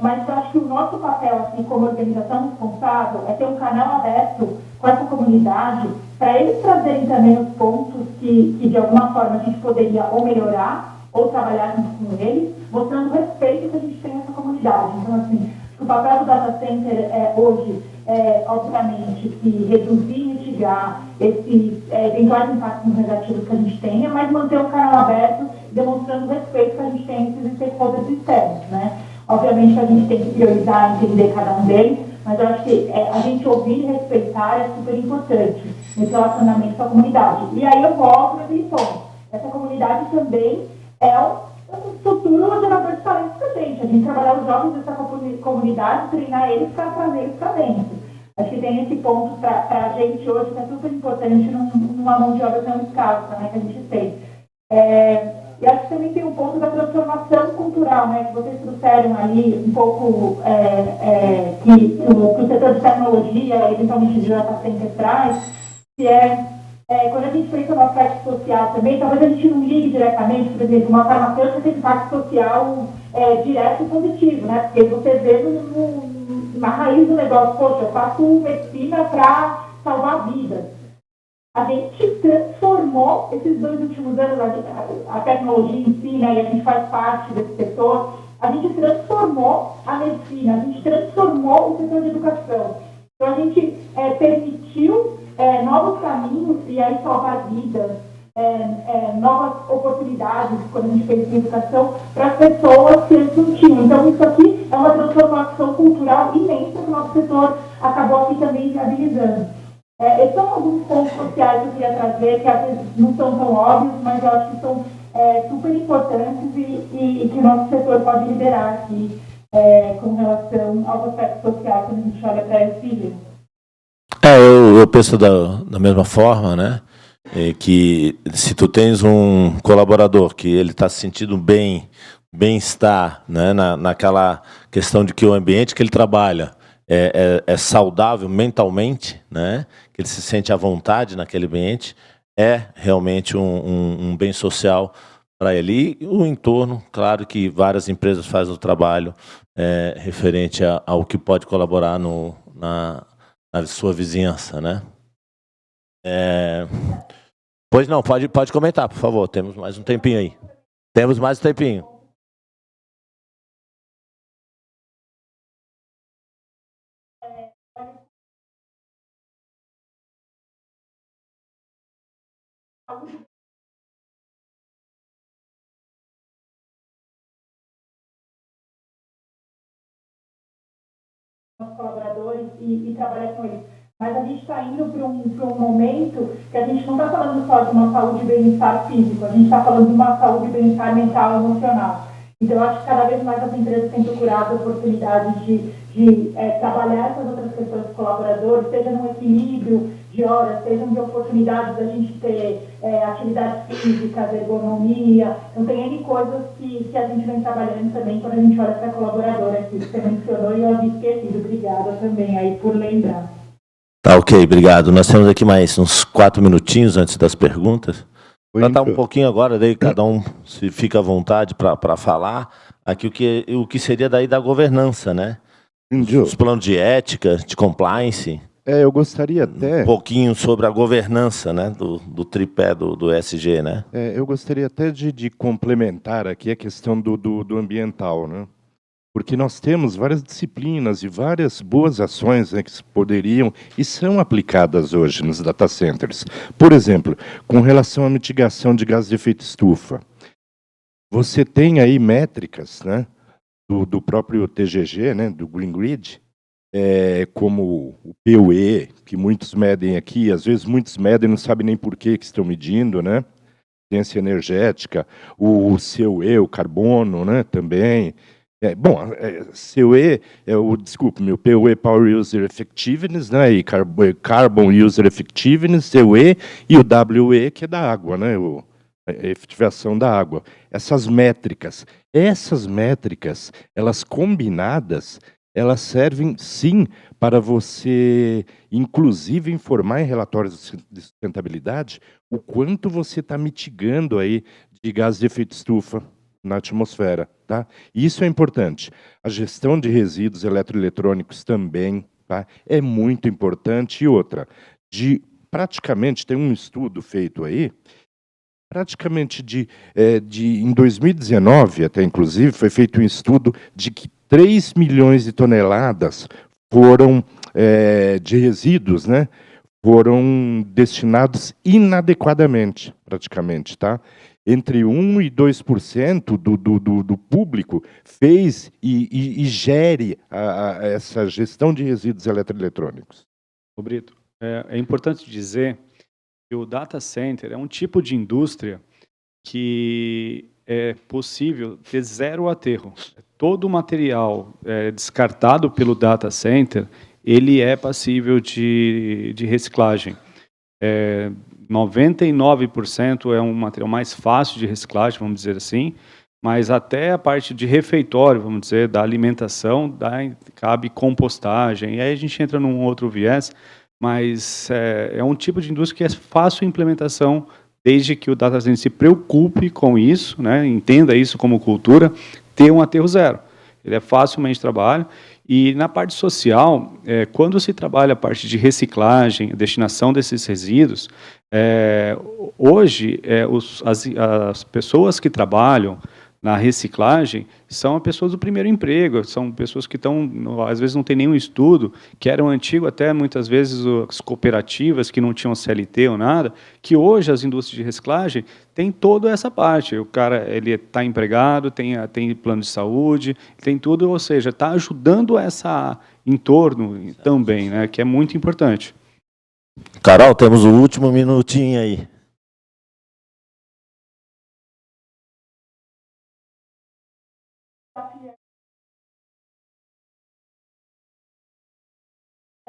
mas eu acho que o nosso papel, assim, como organização responsável, é ter um canal aberto com essa comunidade, para eles trazerem também os pontos que de alguma forma a gente poderia ou melhorar, ou trabalhar junto com eles, mostrando o respeito que a gente tem nessa comunidade. Então, assim, o papel do data center hoje obviamente, que reduzir e mitigar esses eventuais impactos negativos que a gente tenha, mas manter o canal aberto, demonstrando o respeito que a gente tem a esses stakeholders externos, né? Obviamente que a gente tem que priorizar, entender cada um deles, mas eu acho que a gente ouvir e respeitar é super importante nesse relacionamento com a comunidade. E aí eu volto naquele ponto. Essa comunidade também é um futuro gerador de talentos para a gente. A gente trabalhar os jovens dessa comunidade, treinar eles para trazer eles para dentro. Acho que tem esse ponto para a gente hoje que é super importante numa mão de obra tão escassa, né, que a gente tem. E acho que também tem um ponto da transformação cultural, né, que vocês trouxeram ali um pouco que o setor de tecnologia, eventualmente de data center traz, que quando a gente pensa no aspecto social também, talvez a gente não ligue diretamente, por exemplo, uma farmacêutica tem impacto social direto e positivo, né, porque você vê na raiz do negócio, poxa, eu faço medicina para salvar vidas. A gente transformou, esses 2 últimos anos, a tecnologia em si, né, e a gente faz parte desse setor, a gente transformou a medicina, a gente transformou o setor de educação. Então, a gente permitiu novos caminhos e aí salvar vidas, novas oportunidades, quando a gente pensa em educação, para as pessoas que eles não tinham. Então, isso aqui é uma transformação cultural imensa que o nosso setor acabou aqui também viabilizando. São alguns pontos sociais que eu queria trazer, que às vezes não são tão óbvios, mas eu acho que são super importantes e que o nosso setor pode liderar aqui com relação aos aspectos sociais quando a gente olha para esse livro. Eu penso da mesma forma, né? Que se tu tens um colaborador que ele está se sentindo bem-estar, né? Naquela questão de que o ambiente que ele trabalha é saudável mentalmente, né? Que ele se sente à vontade naquele ambiente, é realmente um bem social para ele. E o entorno, claro que várias empresas fazem o trabalho referente ao que pode colaborar na sua vizinhança, né? Pois não, pode comentar, por favor. Temos mais um tempinho aí. Temos mais um tempinho. Os colaboradores e trabalhar com eles. Mas a gente está indo para um momento que a gente não está falando só de uma saúde e bem-estar físico, a gente está falando de uma saúde e bem-estar mental e emocional. Então, eu acho que cada vez mais as empresas têm procurado oportunidades de trabalhar essas outras questões dos colaboradores, seja num equilíbrio de horas, sejam de oportunidades da gente ter atividades físicas, ergonomia. Então, tem N coisas que a gente vem trabalhando também quando a gente olha para a colaboradora aqui, que você mencionou e eu havia esquecido. Obrigada também aí por lembrar. Tá, ok, obrigado. Nós temos aqui mais uns 4 minutinhos antes das perguntas. Tratar um pouquinho agora, daí cada um se fica à vontade para falar aqui o que seria daí da governança, né? Os planos de ética, de compliance. Eu gostaria até... Um pouquinho sobre a governança, né? Do tripé do ESG, né? Eu gostaria até de complementar aqui a questão do ambiental, né? Porque nós temos várias disciplinas e várias boas ações, né, que poderiam e são aplicadas hoje nos data centers. Por exemplo, com relação à mitigação de gases de efeito estufa. Você tem aí métricas, né, do próprio TGG, né, do Green Grid, como o PUE, que muitos medem aqui, às vezes muitos medem e não sabem nem por que estão medindo, né? Ciência energética, o CUE, o carbono, né, também... CUE meu PUE Power User Effectiveness, né, e Carbon User Effectiveness, CUE, e o WE, que é da água, né, a efetivação da água. Essas métricas, elas combinadas, elas servem, sim, para você, inclusive, informar em relatórios de sustentabilidade o quanto você está mitigando aí de gases de efeito estufa na atmosfera, tá? Isso é importante. A gestão de resíduos eletroeletrônicos também, tá? É muito importante. E outra, praticamente, tem um estudo feito aí, praticamente em 2019, até inclusive, foi feito um estudo de que 3 milhões de toneladas foram, de resíduos, né? Foram destinados inadequadamente, praticamente, tá? Entre 1% e 2% do público fez e gere essa gestão de resíduos eletroeletrônicos. Brito, é importante dizer que o data center é um tipo de indústria que é possível ter zero aterro. Todo o material descartado pelo data center, ele é passível de reciclagem. 99% é um material mais fácil de reciclagem, vamos dizer assim, mas até a parte de refeitório, vamos dizer, da alimentação, cabe compostagem, e aí a gente entra num outro viés, mas é um tipo de indústria que é fácil a implementação, desde que o data center se preocupe com isso, né, entenda isso como cultura, ter um aterro zero. Ele é facilmente trabalho. E na parte social, quando se trabalha a parte de reciclagem, a destinação desses resíduos, hoje as pessoas que trabalham na reciclagem são as pessoas do primeiro emprego, são pessoas que estão, às vezes não tem nenhum estudo, que eram antigo até muitas vezes as cooperativas que não tinham CLT ou nada, que hoje as indústrias de reciclagem têm toda essa parte. O cara ele está empregado, tem plano de saúde, tem tudo, ou seja, está ajudando essa entorno também, né, que é muito importante. Carol, temos o último minutinho aí.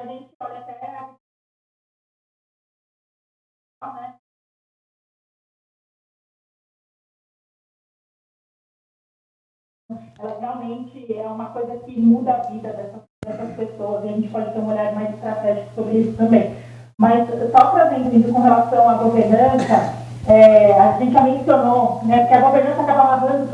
A gente olha até né? Ela realmente é uma coisa que muda a vida dessas pessoas, e a gente pode ter um olhar mais estratégico sobre isso também. Mas só trazendo com relação à governança, a gente já mencionou, né, que a governança acaba amarrando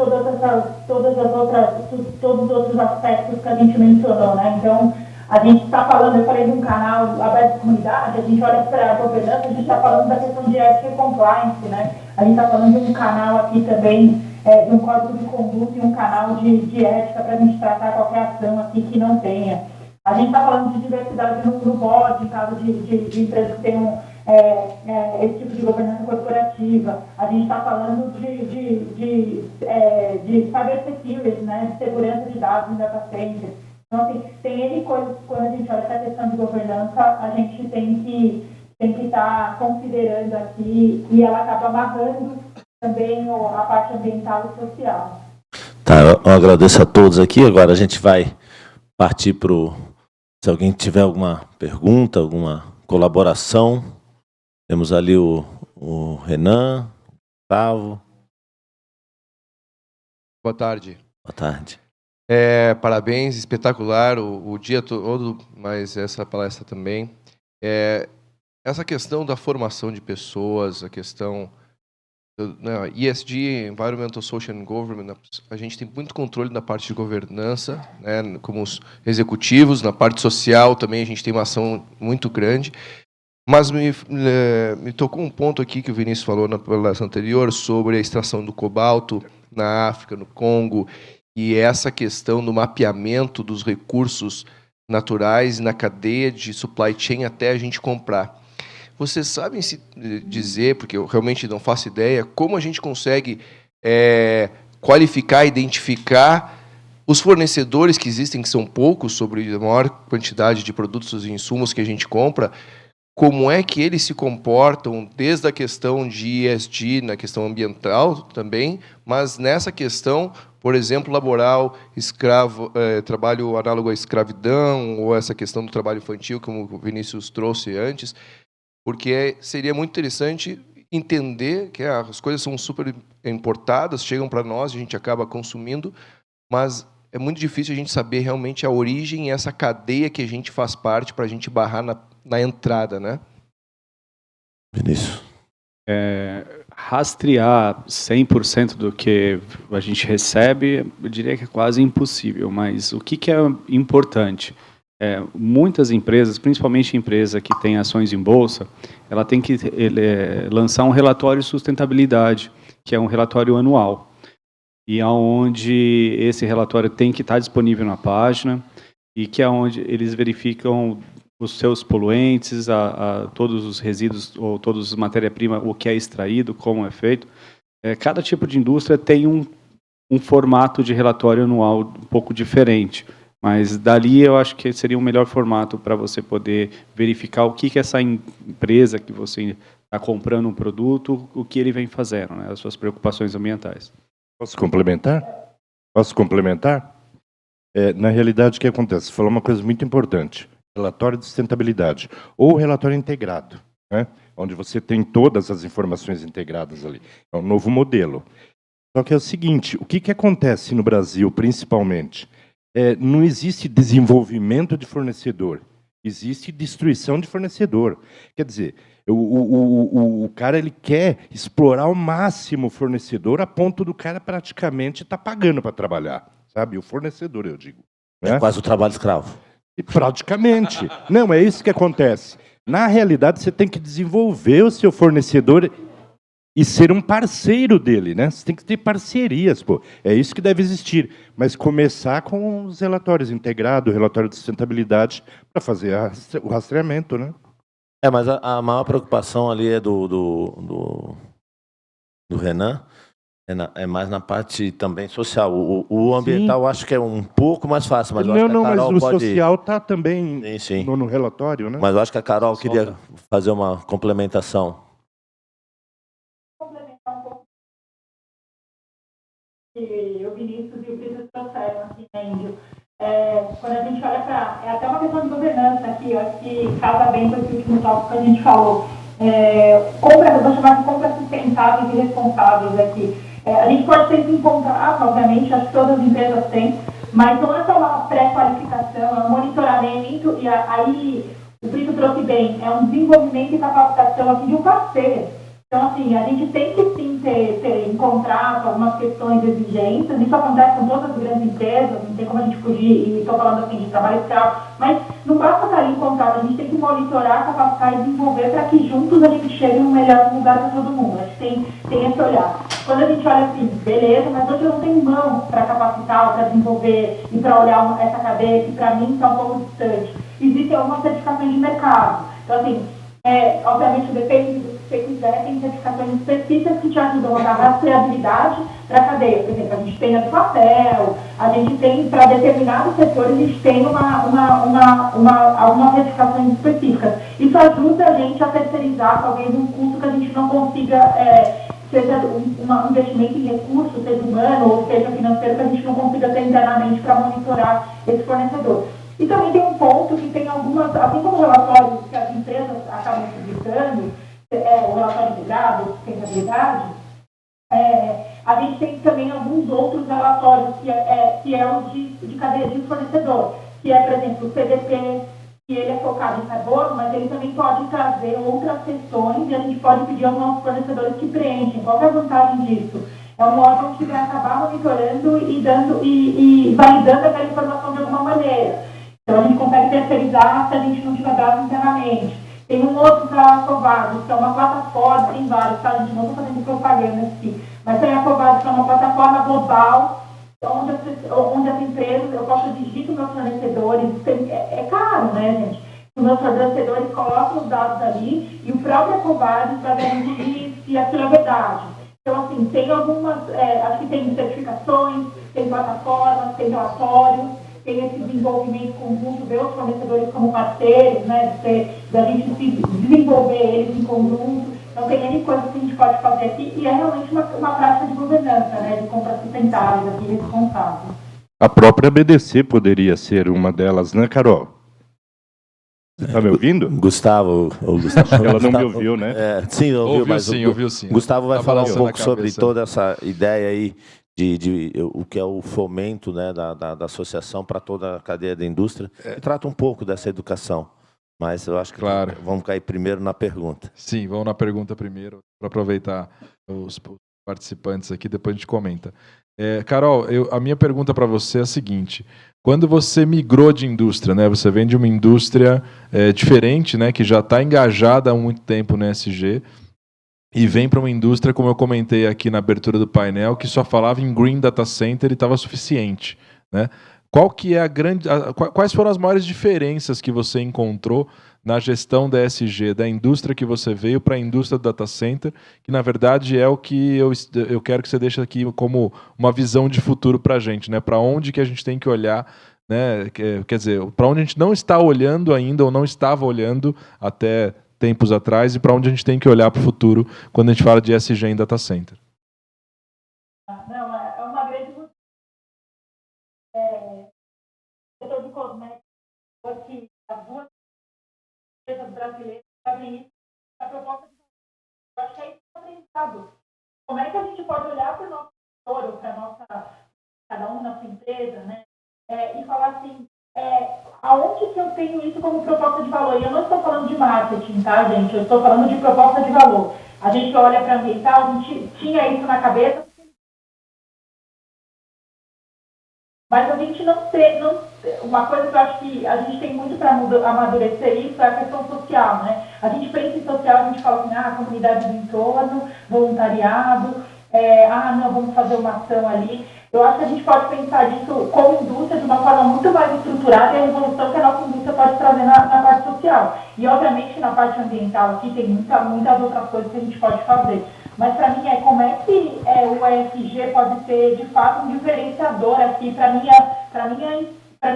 todos os outros aspectos que a gente mencionou, né? Então, a gente está falando, eu falei de um canal aberto de comunidade, a gente olha para a governança, a gente está falando da questão de ética e compliance, né? A gente está falando de um canal aqui também, de um código de conduta e um canal de ética para a gente tratar qualquer ação aqui que não tenha. A gente está falando de diversidade no board, em caso de empresas que tenham esse tipo de governança corporativa. A gente está falando de cyber security, né, de segurança de dados em data center. Então, assim, tem N coisas que quando a gente olha para a questão de governança, a gente tem que estar considerando aqui, e ela acaba amarrando também a parte ambiental e social. Tá, eu agradeço a todos aqui. Agora a gente vai partir para o... Se alguém tiver alguma pergunta, alguma colaboração. Temos ali o Renan, o Gustavo. Boa tarde. Boa tarde. Parabéns, espetacular o dia todo, mas essa palestra também. Essa questão da formação de pessoas, a questão ESG, Environmental, Social and Government, a gente tem muito controle na parte de governança, né, como os executivos, na parte social também a gente tem uma ação muito grande, mas me tocou um ponto aqui que o Vinícius falou na palestra anterior sobre a extração do cobalto na África, no Congo, e essa questão do mapeamento dos recursos naturais na cadeia de supply chain até a gente comprar. Vocês sabem se dizer, porque eu realmente não faço ideia, como a gente consegue qualificar, identificar os fornecedores que existem, que são poucos, sobre a maior quantidade de produtos e insumos que a gente compra, como é que eles se comportam, desde a questão de ESG, na questão ambiental também, mas nessa questão, por exemplo, laboral, trabalho análogo à escravidão, ou essa questão do trabalho infantil, como o Vinícius trouxe antes, porque seria muito interessante entender que as coisas são super importadas, chegam para nós, a gente acaba consumindo, mas é muito difícil a gente saber realmente a origem e essa cadeia que a gente faz parte para a gente barrar na entrada, né? Vinícius. Rastrear 100% do que a gente recebe, eu diria que é quase impossível, mas o que é importante? Muitas empresas, principalmente empresa que tem ações em bolsa, ela tem que lançar um relatório de sustentabilidade, que é um relatório anual, e aonde esse relatório tem que estar disponível na página, e que é onde eles verificam os seus poluentes, todos os resíduos, ou todas as matérias-primas, o que é extraído, como é feito. Cada tipo de indústria tem um formato de relatório anual um pouco diferente, mas dali eu acho que seria um melhor formato para você poder verificar o que essa empresa que você está comprando um produto, o que ele vem fazendo, né, as suas preocupações ambientais. Posso complementar? Na realidade, o que acontece? Você falou uma coisa muito importante. Relatório de sustentabilidade, ou relatório integrado, né? Onde você tem todas as informações integradas ali. É um novo modelo. Só que é o seguinte, o que acontece no Brasil, principalmente? Não existe desenvolvimento de fornecedor, existe destruição de fornecedor. Quer dizer, o cara ele quer explorar ao máximo o fornecedor a ponto do cara praticamente estar pagando para trabalhar. Sabe? O fornecedor, eu digo. Né? É quase o trabalho escravo. Praticamente. Não, é isso que acontece. Na realidade, você tem que desenvolver o seu fornecedor e ser um parceiro dele, né? Você tem que ter parcerias, pô. É isso que deve existir. Mas começar com os relatórios integrados, o relatório de sustentabilidade, para fazer o rastreamento, né? Mas a maior preocupação ali é do Renan, é mais na parte também social. O ambiental, eu acho que é um pouco mais fácil, mas eu acho que a Carol mas o pode... social está também Sim. no relatório, né? Mas eu acho que a Carol queria fazer uma complementação. Complementar um pouco que o Vinícius e o Brito trouxeram aqui, né, Índio? Quando a gente olha para... É até uma questão de governança aqui, eu acho que casa bem com esse último tópico que a gente falou. Eu vou chamar de compras sustentáveis e responsáveis aqui. A gente pode sempre encontrar, obviamente, acho que todas as empresas têm, mas não é só uma pré-qualificação, é um monitoramento, e aí o Brito trouxe bem, é um desenvolvimento e capacitação aqui de um parceiro. Então, assim, a gente tem que sim ter em contrato algumas questões exigentes, isso acontece com todas as grandes empresas, não tem como a gente fugir, e estou falando assim de trabalho escravo, mas não basta estar ali em contrato, a gente tem que monitorar, capacitar e desenvolver para que juntos a gente chegue no melhor lugar para todo mundo. Acho que tem esse olhar. Quando a gente olha assim, beleza, mas hoje eu não tenho mão para capacitar, para desenvolver e para olhar essa cadeia que para mim está um pouco distante. Existem algumas certificações de mercado. Então, assim, obviamente, depende do que você quiser, tem certificações específicas que te ajudam a dar rastreabilidade para a cadeia. Por exemplo, a gente tem a do papel, a gente tem, para determinados setores, a gente tem algumas certificações específicas. Isso ajuda a gente a terceirizar, talvez, um custo que a gente não consiga, seja um investimento em recursos, seja humano ou seja financeiro, que a gente não consiga ter internamente para monitorar esse fornecedor. E também tem um ponto que tem algumas, assim como relatórios que as empresas acabam publicando, o relatório integrado, sustentabilidade, a gente tem também alguns outros relatórios que é o de cadeia de fornecedor, que é, por exemplo, o CDP, que ele é focado em carbono, mas ele também pode trazer outras questões e a gente pode pedir aos nossos fornecedores que preenchem. Qual é a vantagem disso? É um órgão que vai acabar monitorando e validando aquela informação de alguma maneira. Então, a gente consegue terceirizar se a gente não tiver dados internamente. Tem um outro para a Covadis, que é uma plataforma, tem vários, tá? A gente não está fazendo propaganda aqui, mas tem a Covadis, que é uma plataforma global, onde as empresas, eu posso digitar meus fornecedores, é caro, né, gente? Os meus fornecedores colocam os dados ali e o próprio Covadis vai garantir se aquilo é verdade. Então, assim, tem algumas, acho que tem certificações, tem plataformas, tem relatórios, tem esse desenvolvimento conjunto, ver os fornecedores como parceiros, né, da gente se desenvolver eles em conjunto. Então, tem N coisas que a gente pode fazer aqui e é realmente uma prática de governança, né, de compras sustentáveis aqui, responsável. A própria BDC poderia ser uma delas, né, Carol? Você está me ouvindo? Gustavo. Ela não me ouviu, né? Sim, ouviu sim. Gustavo vai Tá falar um balançando a pouco sobre cabeça. toda essa ideia aí de o que é o fomento, né, da associação para toda a cadeia da indústria. E trata um pouco dessa educação. Mas eu acho que vamos cair primeiro na pergunta. Sim, vamos na pergunta primeiro, para aproveitar os participantes aqui, depois a gente comenta. Carol, a minha pergunta para você é a seguinte: quando você migrou de indústria, né, você vem de uma indústria diferente, né, que já está engajada há muito tempo no ESG, e vem para uma indústria, como eu comentei aqui na abertura do painel, que só falava em Green Data Center e estava suficiente, né? Qual que é quais foram as maiores diferenças que você encontrou na gestão da ESG, da indústria que você veio para a indústria do data center, que na verdade é o que eu quero que você deixe aqui como uma visão de futuro para a gente, né? Para onde que a gente tem que olhar, né? Quer dizer, para onde a gente não está olhando ainda ou não estava olhando até tempos atrás e para onde a gente tem que olhar para o futuro quando a gente fala de ESG em data center. Não, é uma grande setor de cosméticos, porque as duas empresas brasileiras fazem isso, a proposta de eu acho que é isso que é aprendizado. Como é que a gente pode olhar para o nosso setor, ou para cada um na sua empresa, né? E falar assim, aonde que eu tenho isso como proposta de valor? E eu não estou falando de marketing, tá, gente? Eu estou falando de proposta de valor. A gente olha para ambiental, a gente tinha isso na cabeça, Mas a gente uma coisa que eu acho que a gente tem muito para amadurecer isso é a questão social, né? A gente pensa em social, a gente fala assim, comunidade do entorno, voluntariado, não, vamos fazer uma ação ali. Eu acho que a gente pode pensar nisso como indústria de uma forma muito mais estruturada e a evolução que a nossa indústria pode trazer na parte social. E, obviamente, na parte ambiental aqui tem muitas outras coisas que a gente pode fazer. Mas, para mim, como é que o ESG pode ser, de fato, um diferenciador aqui para minha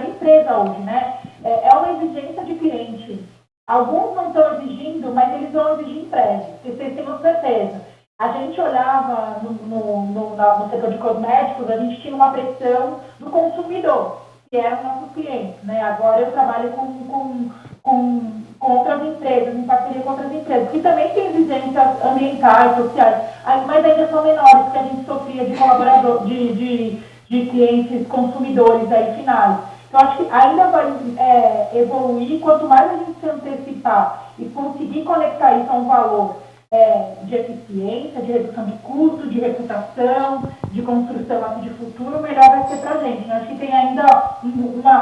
empresa hoje, né? É uma exigência de cliente. Alguns não estão exigindo, mas eles vão exigir em breve, vocês tenham certeza. A gente olhava no setor de cosméticos, a gente tinha uma pressão do consumidor, que eram nossos clientes, né? Agora eu trabalho com outras empresas, em parceria com outras empresas, que também têm exigências ambientais, sociais, mas ainda são menores, que a gente sofria de colaborador, de clientes consumidores aí finais. Então, acho que ainda vai evoluir, quanto mais a gente se antecipar e conseguir conectar isso a um valor de eficiência, de redução de custo, de reputação, de construção aqui de futuro, melhor vai ser para a gente. Acho que tem ainda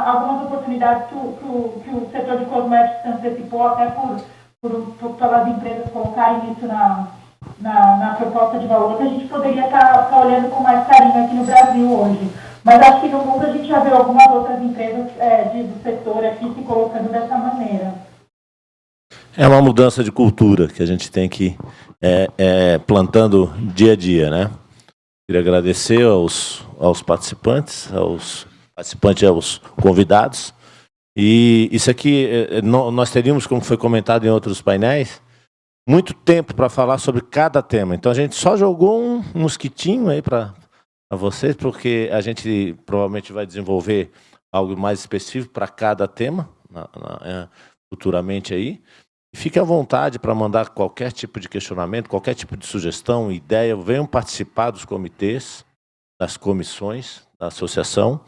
algumas oportunidades que o setor de cosméticos se antecipou até pelas empresas colocarem isso na proposta de valor, que a gente poderia estar olhando com mais carinho aqui no Brasil hoje. Mas acho que no mundo a gente já vê algumas outras empresas do setor aqui se colocando dessa maneira. É uma mudança de cultura que a gente tem que plantando dia a dia, né? Queria agradecer aos participantes, aos convidados. E isso aqui, nós teríamos, como foi comentado em outros painéis, muito tempo para falar sobre cada tema. Então a gente só jogou um mosquitinho aí para vocês, porque a gente provavelmente vai desenvolver algo mais específico para cada tema futuramente aí. Fique à vontade para mandar qualquer tipo de questionamento, qualquer tipo de sugestão, ideia. Venham participar dos comitês, das comissões, da associação.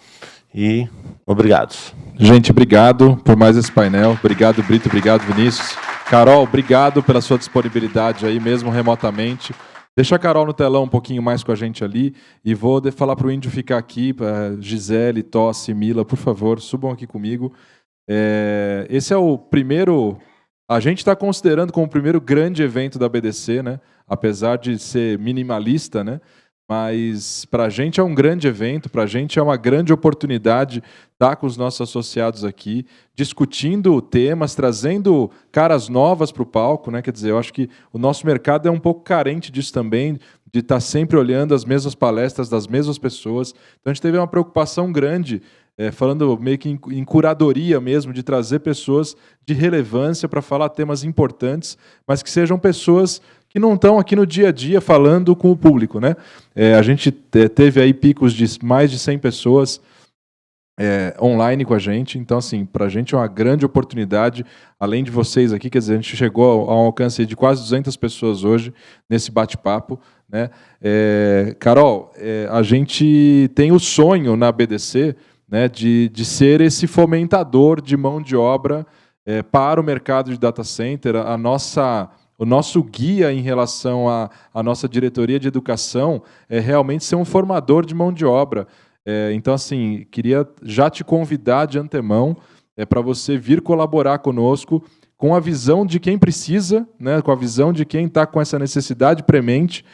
E obrigado. Gente, obrigado por mais esse painel. Obrigado, Brito. Obrigado, Vinícius. Carol, obrigado pela sua disponibilidade aí, mesmo remotamente. Deixa a Carol no telão um pouquinho mais com a gente ali. E vou falar para o Índio ficar aqui. Gisele, Tossi, Mila, por favor, subam aqui comigo. Esse é o primeiro... A gente está considerando como o primeiro grande evento da BDC, né? Apesar de ser minimalista, né? Mas para a gente é um grande evento, para a gente é uma grande oportunidade estar com os nossos associados aqui, discutindo temas, trazendo caras novas para o palco, né? Quer dizer, eu acho que o nosso mercado é um pouco carente disso também, de estar sempre olhando as mesmas palestras das mesmas pessoas. Então a gente teve uma preocupação grande, falando meio que em curadoria mesmo, de trazer pessoas de relevância para falar temas importantes, mas que sejam pessoas que não estão aqui no dia a dia falando com o público, né? A gente teve aí picos de mais de 100 pessoas online com a gente, então assim, para a gente é uma grande oportunidade, além de vocês aqui, quer dizer, a gente chegou a um alcance de quase 200 pessoas hoje nesse bate-papo, né? Carol, a gente tem o sonho na BDC, né, de ser esse fomentador de mão de obra para o mercado de data center. O nosso guia em relação à nossa diretoria de educação é realmente ser um formador de mão de obra. Então, assim, queria já te convidar de antemão para você vir colaborar conosco com a visão de quem precisa, né, com a visão de quem está com essa necessidade premente,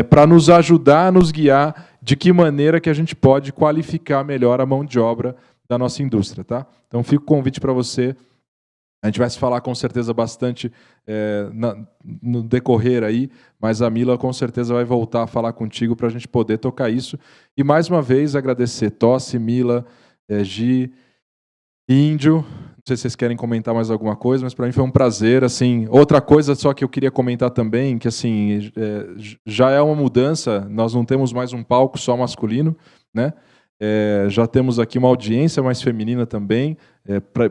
para nos ajudar a nos guiar de que maneira que a gente pode qualificar melhor a mão de obra da nossa indústria. Tá? Então, fica o convite para você. A gente vai se falar com certeza bastante no decorrer aí, mas a Mila com certeza vai voltar a falar contigo para a gente poder tocar isso. E mais uma vez agradecer Tossi, Mila, Gi, Índio. Não sei se vocês querem comentar mais alguma coisa, mas para mim foi um prazer. Assim, outra coisa só que eu queria comentar também, que assim, já é uma mudança, nós não temos mais um palco só masculino, né? Já temos aqui uma audiência mais feminina também,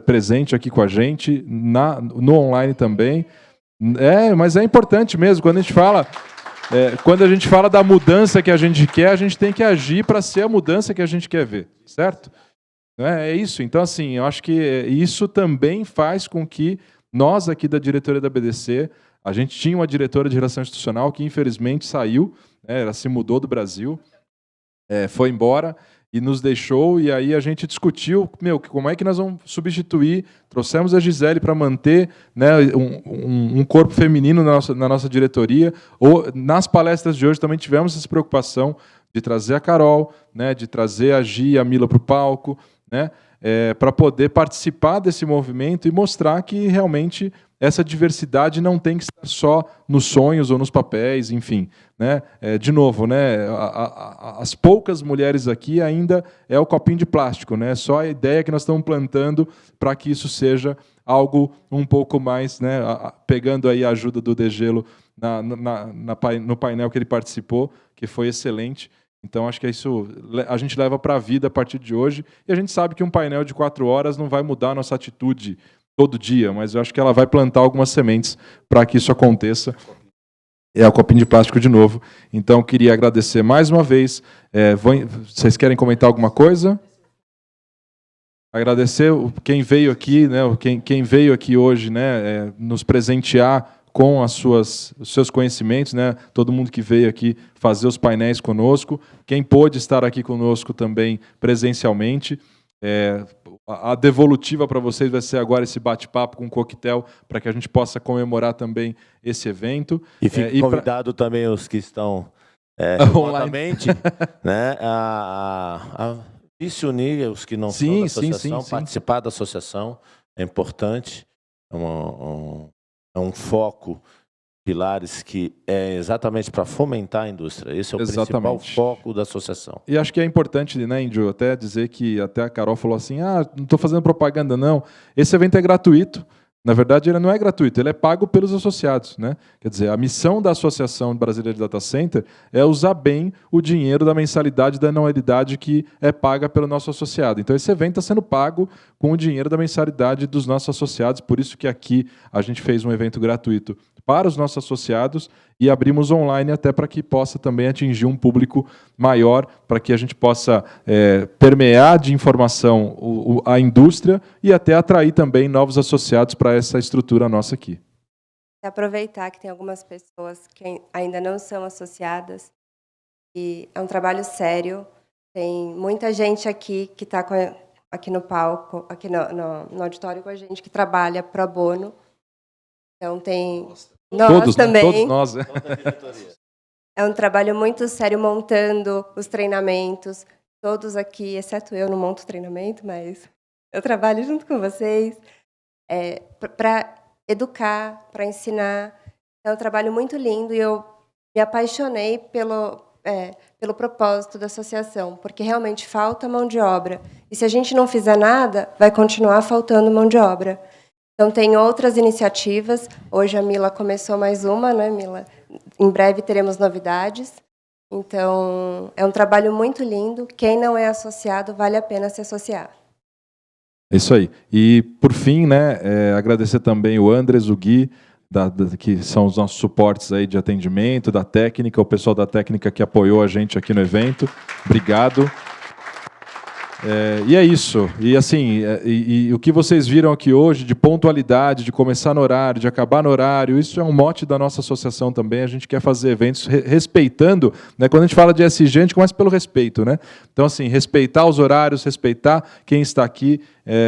presente aqui com a gente, no online também. Mas é importante mesmo, quando a gente fala da mudança que a gente quer, a gente tem que agir para ser a mudança que a gente quer ver, certo? É isso. Então, assim, eu acho que isso também faz com que nós aqui da diretoria da BDC, a gente tinha uma diretora de relação institucional que infelizmente saiu, ela se mudou do Brasil, foi embora, e nos deixou, e aí a gente discutiu, como é que nós vamos substituir, trouxemos a Gisele para manter, né, um corpo feminino na nossa diretoria, ou nas palestras de hoje também tivemos essa preocupação de trazer a Carol, né, de trazer a Gi e a Mila para o palco, né, para poder participar desse movimento e mostrar que realmente essa diversidade não tem que estar só nos sonhos ou nos papéis, enfim, né? De novo, né? As poucas mulheres aqui ainda é o copinho de plástico, né? Só a ideia que nós estamos plantando para que isso seja algo um pouco mais, né? Pegando aí a ajuda do Degelo no painel que ele participou, que foi excelente. Então, acho que isso a gente leva para a vida a partir de hoje, e a gente sabe que um painel de 4 horas não vai mudar a nossa atitude todo dia, mas eu acho que ela vai plantar algumas sementes para que isso aconteça. É o copinho de plástico de novo. Então, queria agradecer mais uma vez. Vocês querem comentar alguma coisa? Agradecer quem veio aqui, né, quem veio aqui hoje, né, nos presentear com os seus conhecimentos, né, todo mundo que veio aqui fazer os painéis conosco, quem pôde estar aqui conosco também presencialmente. A devolutiva para vocês vai ser agora esse bate-papo com um coquetel para que a gente possa comemorar também esse evento. E fique convidado também os que estão remotamente, né, a se unir, os que não são da associação, participar da associação é importante, é um foco, pilares que é exatamente para fomentar a indústria. Esse é o principal foco da associação. E acho que é importante, né, Índio, até dizer que até a Carol falou assim, não estou fazendo propaganda, não. Esse evento é gratuito. Na verdade, ele não é gratuito, ele é pago pelos associados, né? Quer dizer, a missão da Associação Brasileira de Data Center é usar bem o dinheiro da mensalidade da anualidade que é paga pelo nosso associado. Então, esse evento está sendo pago com o dinheiro da mensalidade dos nossos associados, por isso que aqui a gente fez um evento gratuito para os nossos associados e abrimos online até para que possa também atingir um público maior, para que a gente possa permear de informação a indústria e até atrair também novos associados para essa estrutura nossa aqui. Aproveitar que tem algumas pessoas que ainda não são associadas, e é um trabalho sério, tem muita gente aqui que está aqui no palco, aqui no auditório com a gente, que trabalha pro bono. Então tem nós todos, também. Né? Todos nós, né? É um trabalho muito sério montando os treinamentos. Todos aqui, exceto eu, não monto treinamento, mas eu trabalho junto com vocês para educar, para ensinar. É um trabalho muito lindo e eu me apaixonei pelo propósito da associação, porque realmente falta mão de obra. E se a gente não fizer nada, vai continuar faltando mão de obra. Então, tem outras iniciativas. Hoje a Mila começou mais uma, né, Mila? Em breve teremos novidades. Então, é um trabalho muito lindo. Quem não é associado, vale a pena se associar. É isso aí. E, por fim, né, agradecer também o Andres, o Gui, que são os nossos suportes aí de atendimento, da técnica, o pessoal da técnica que apoiou a gente aqui no evento. Obrigado. E é isso. E assim, o que vocês viram aqui hoje de pontualidade, de começar no horário, de acabar no horário, isso é um mote da nossa associação também. A gente quer fazer eventos respeitando, né? Quando a gente fala de ESG, a gente começa pelo respeito, né? Então, assim, respeitar os horários, respeitar quem está aqui.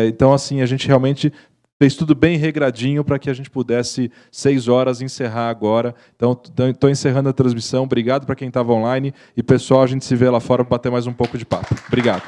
Então, assim, a gente realmente fez tudo bem regradinho para que a gente pudesse, 6 horas, encerrar agora. Então, estou encerrando a transmissão. Obrigado para quem estava online. E, pessoal, a gente se vê lá fora para bater mais um pouco de papo. Obrigado.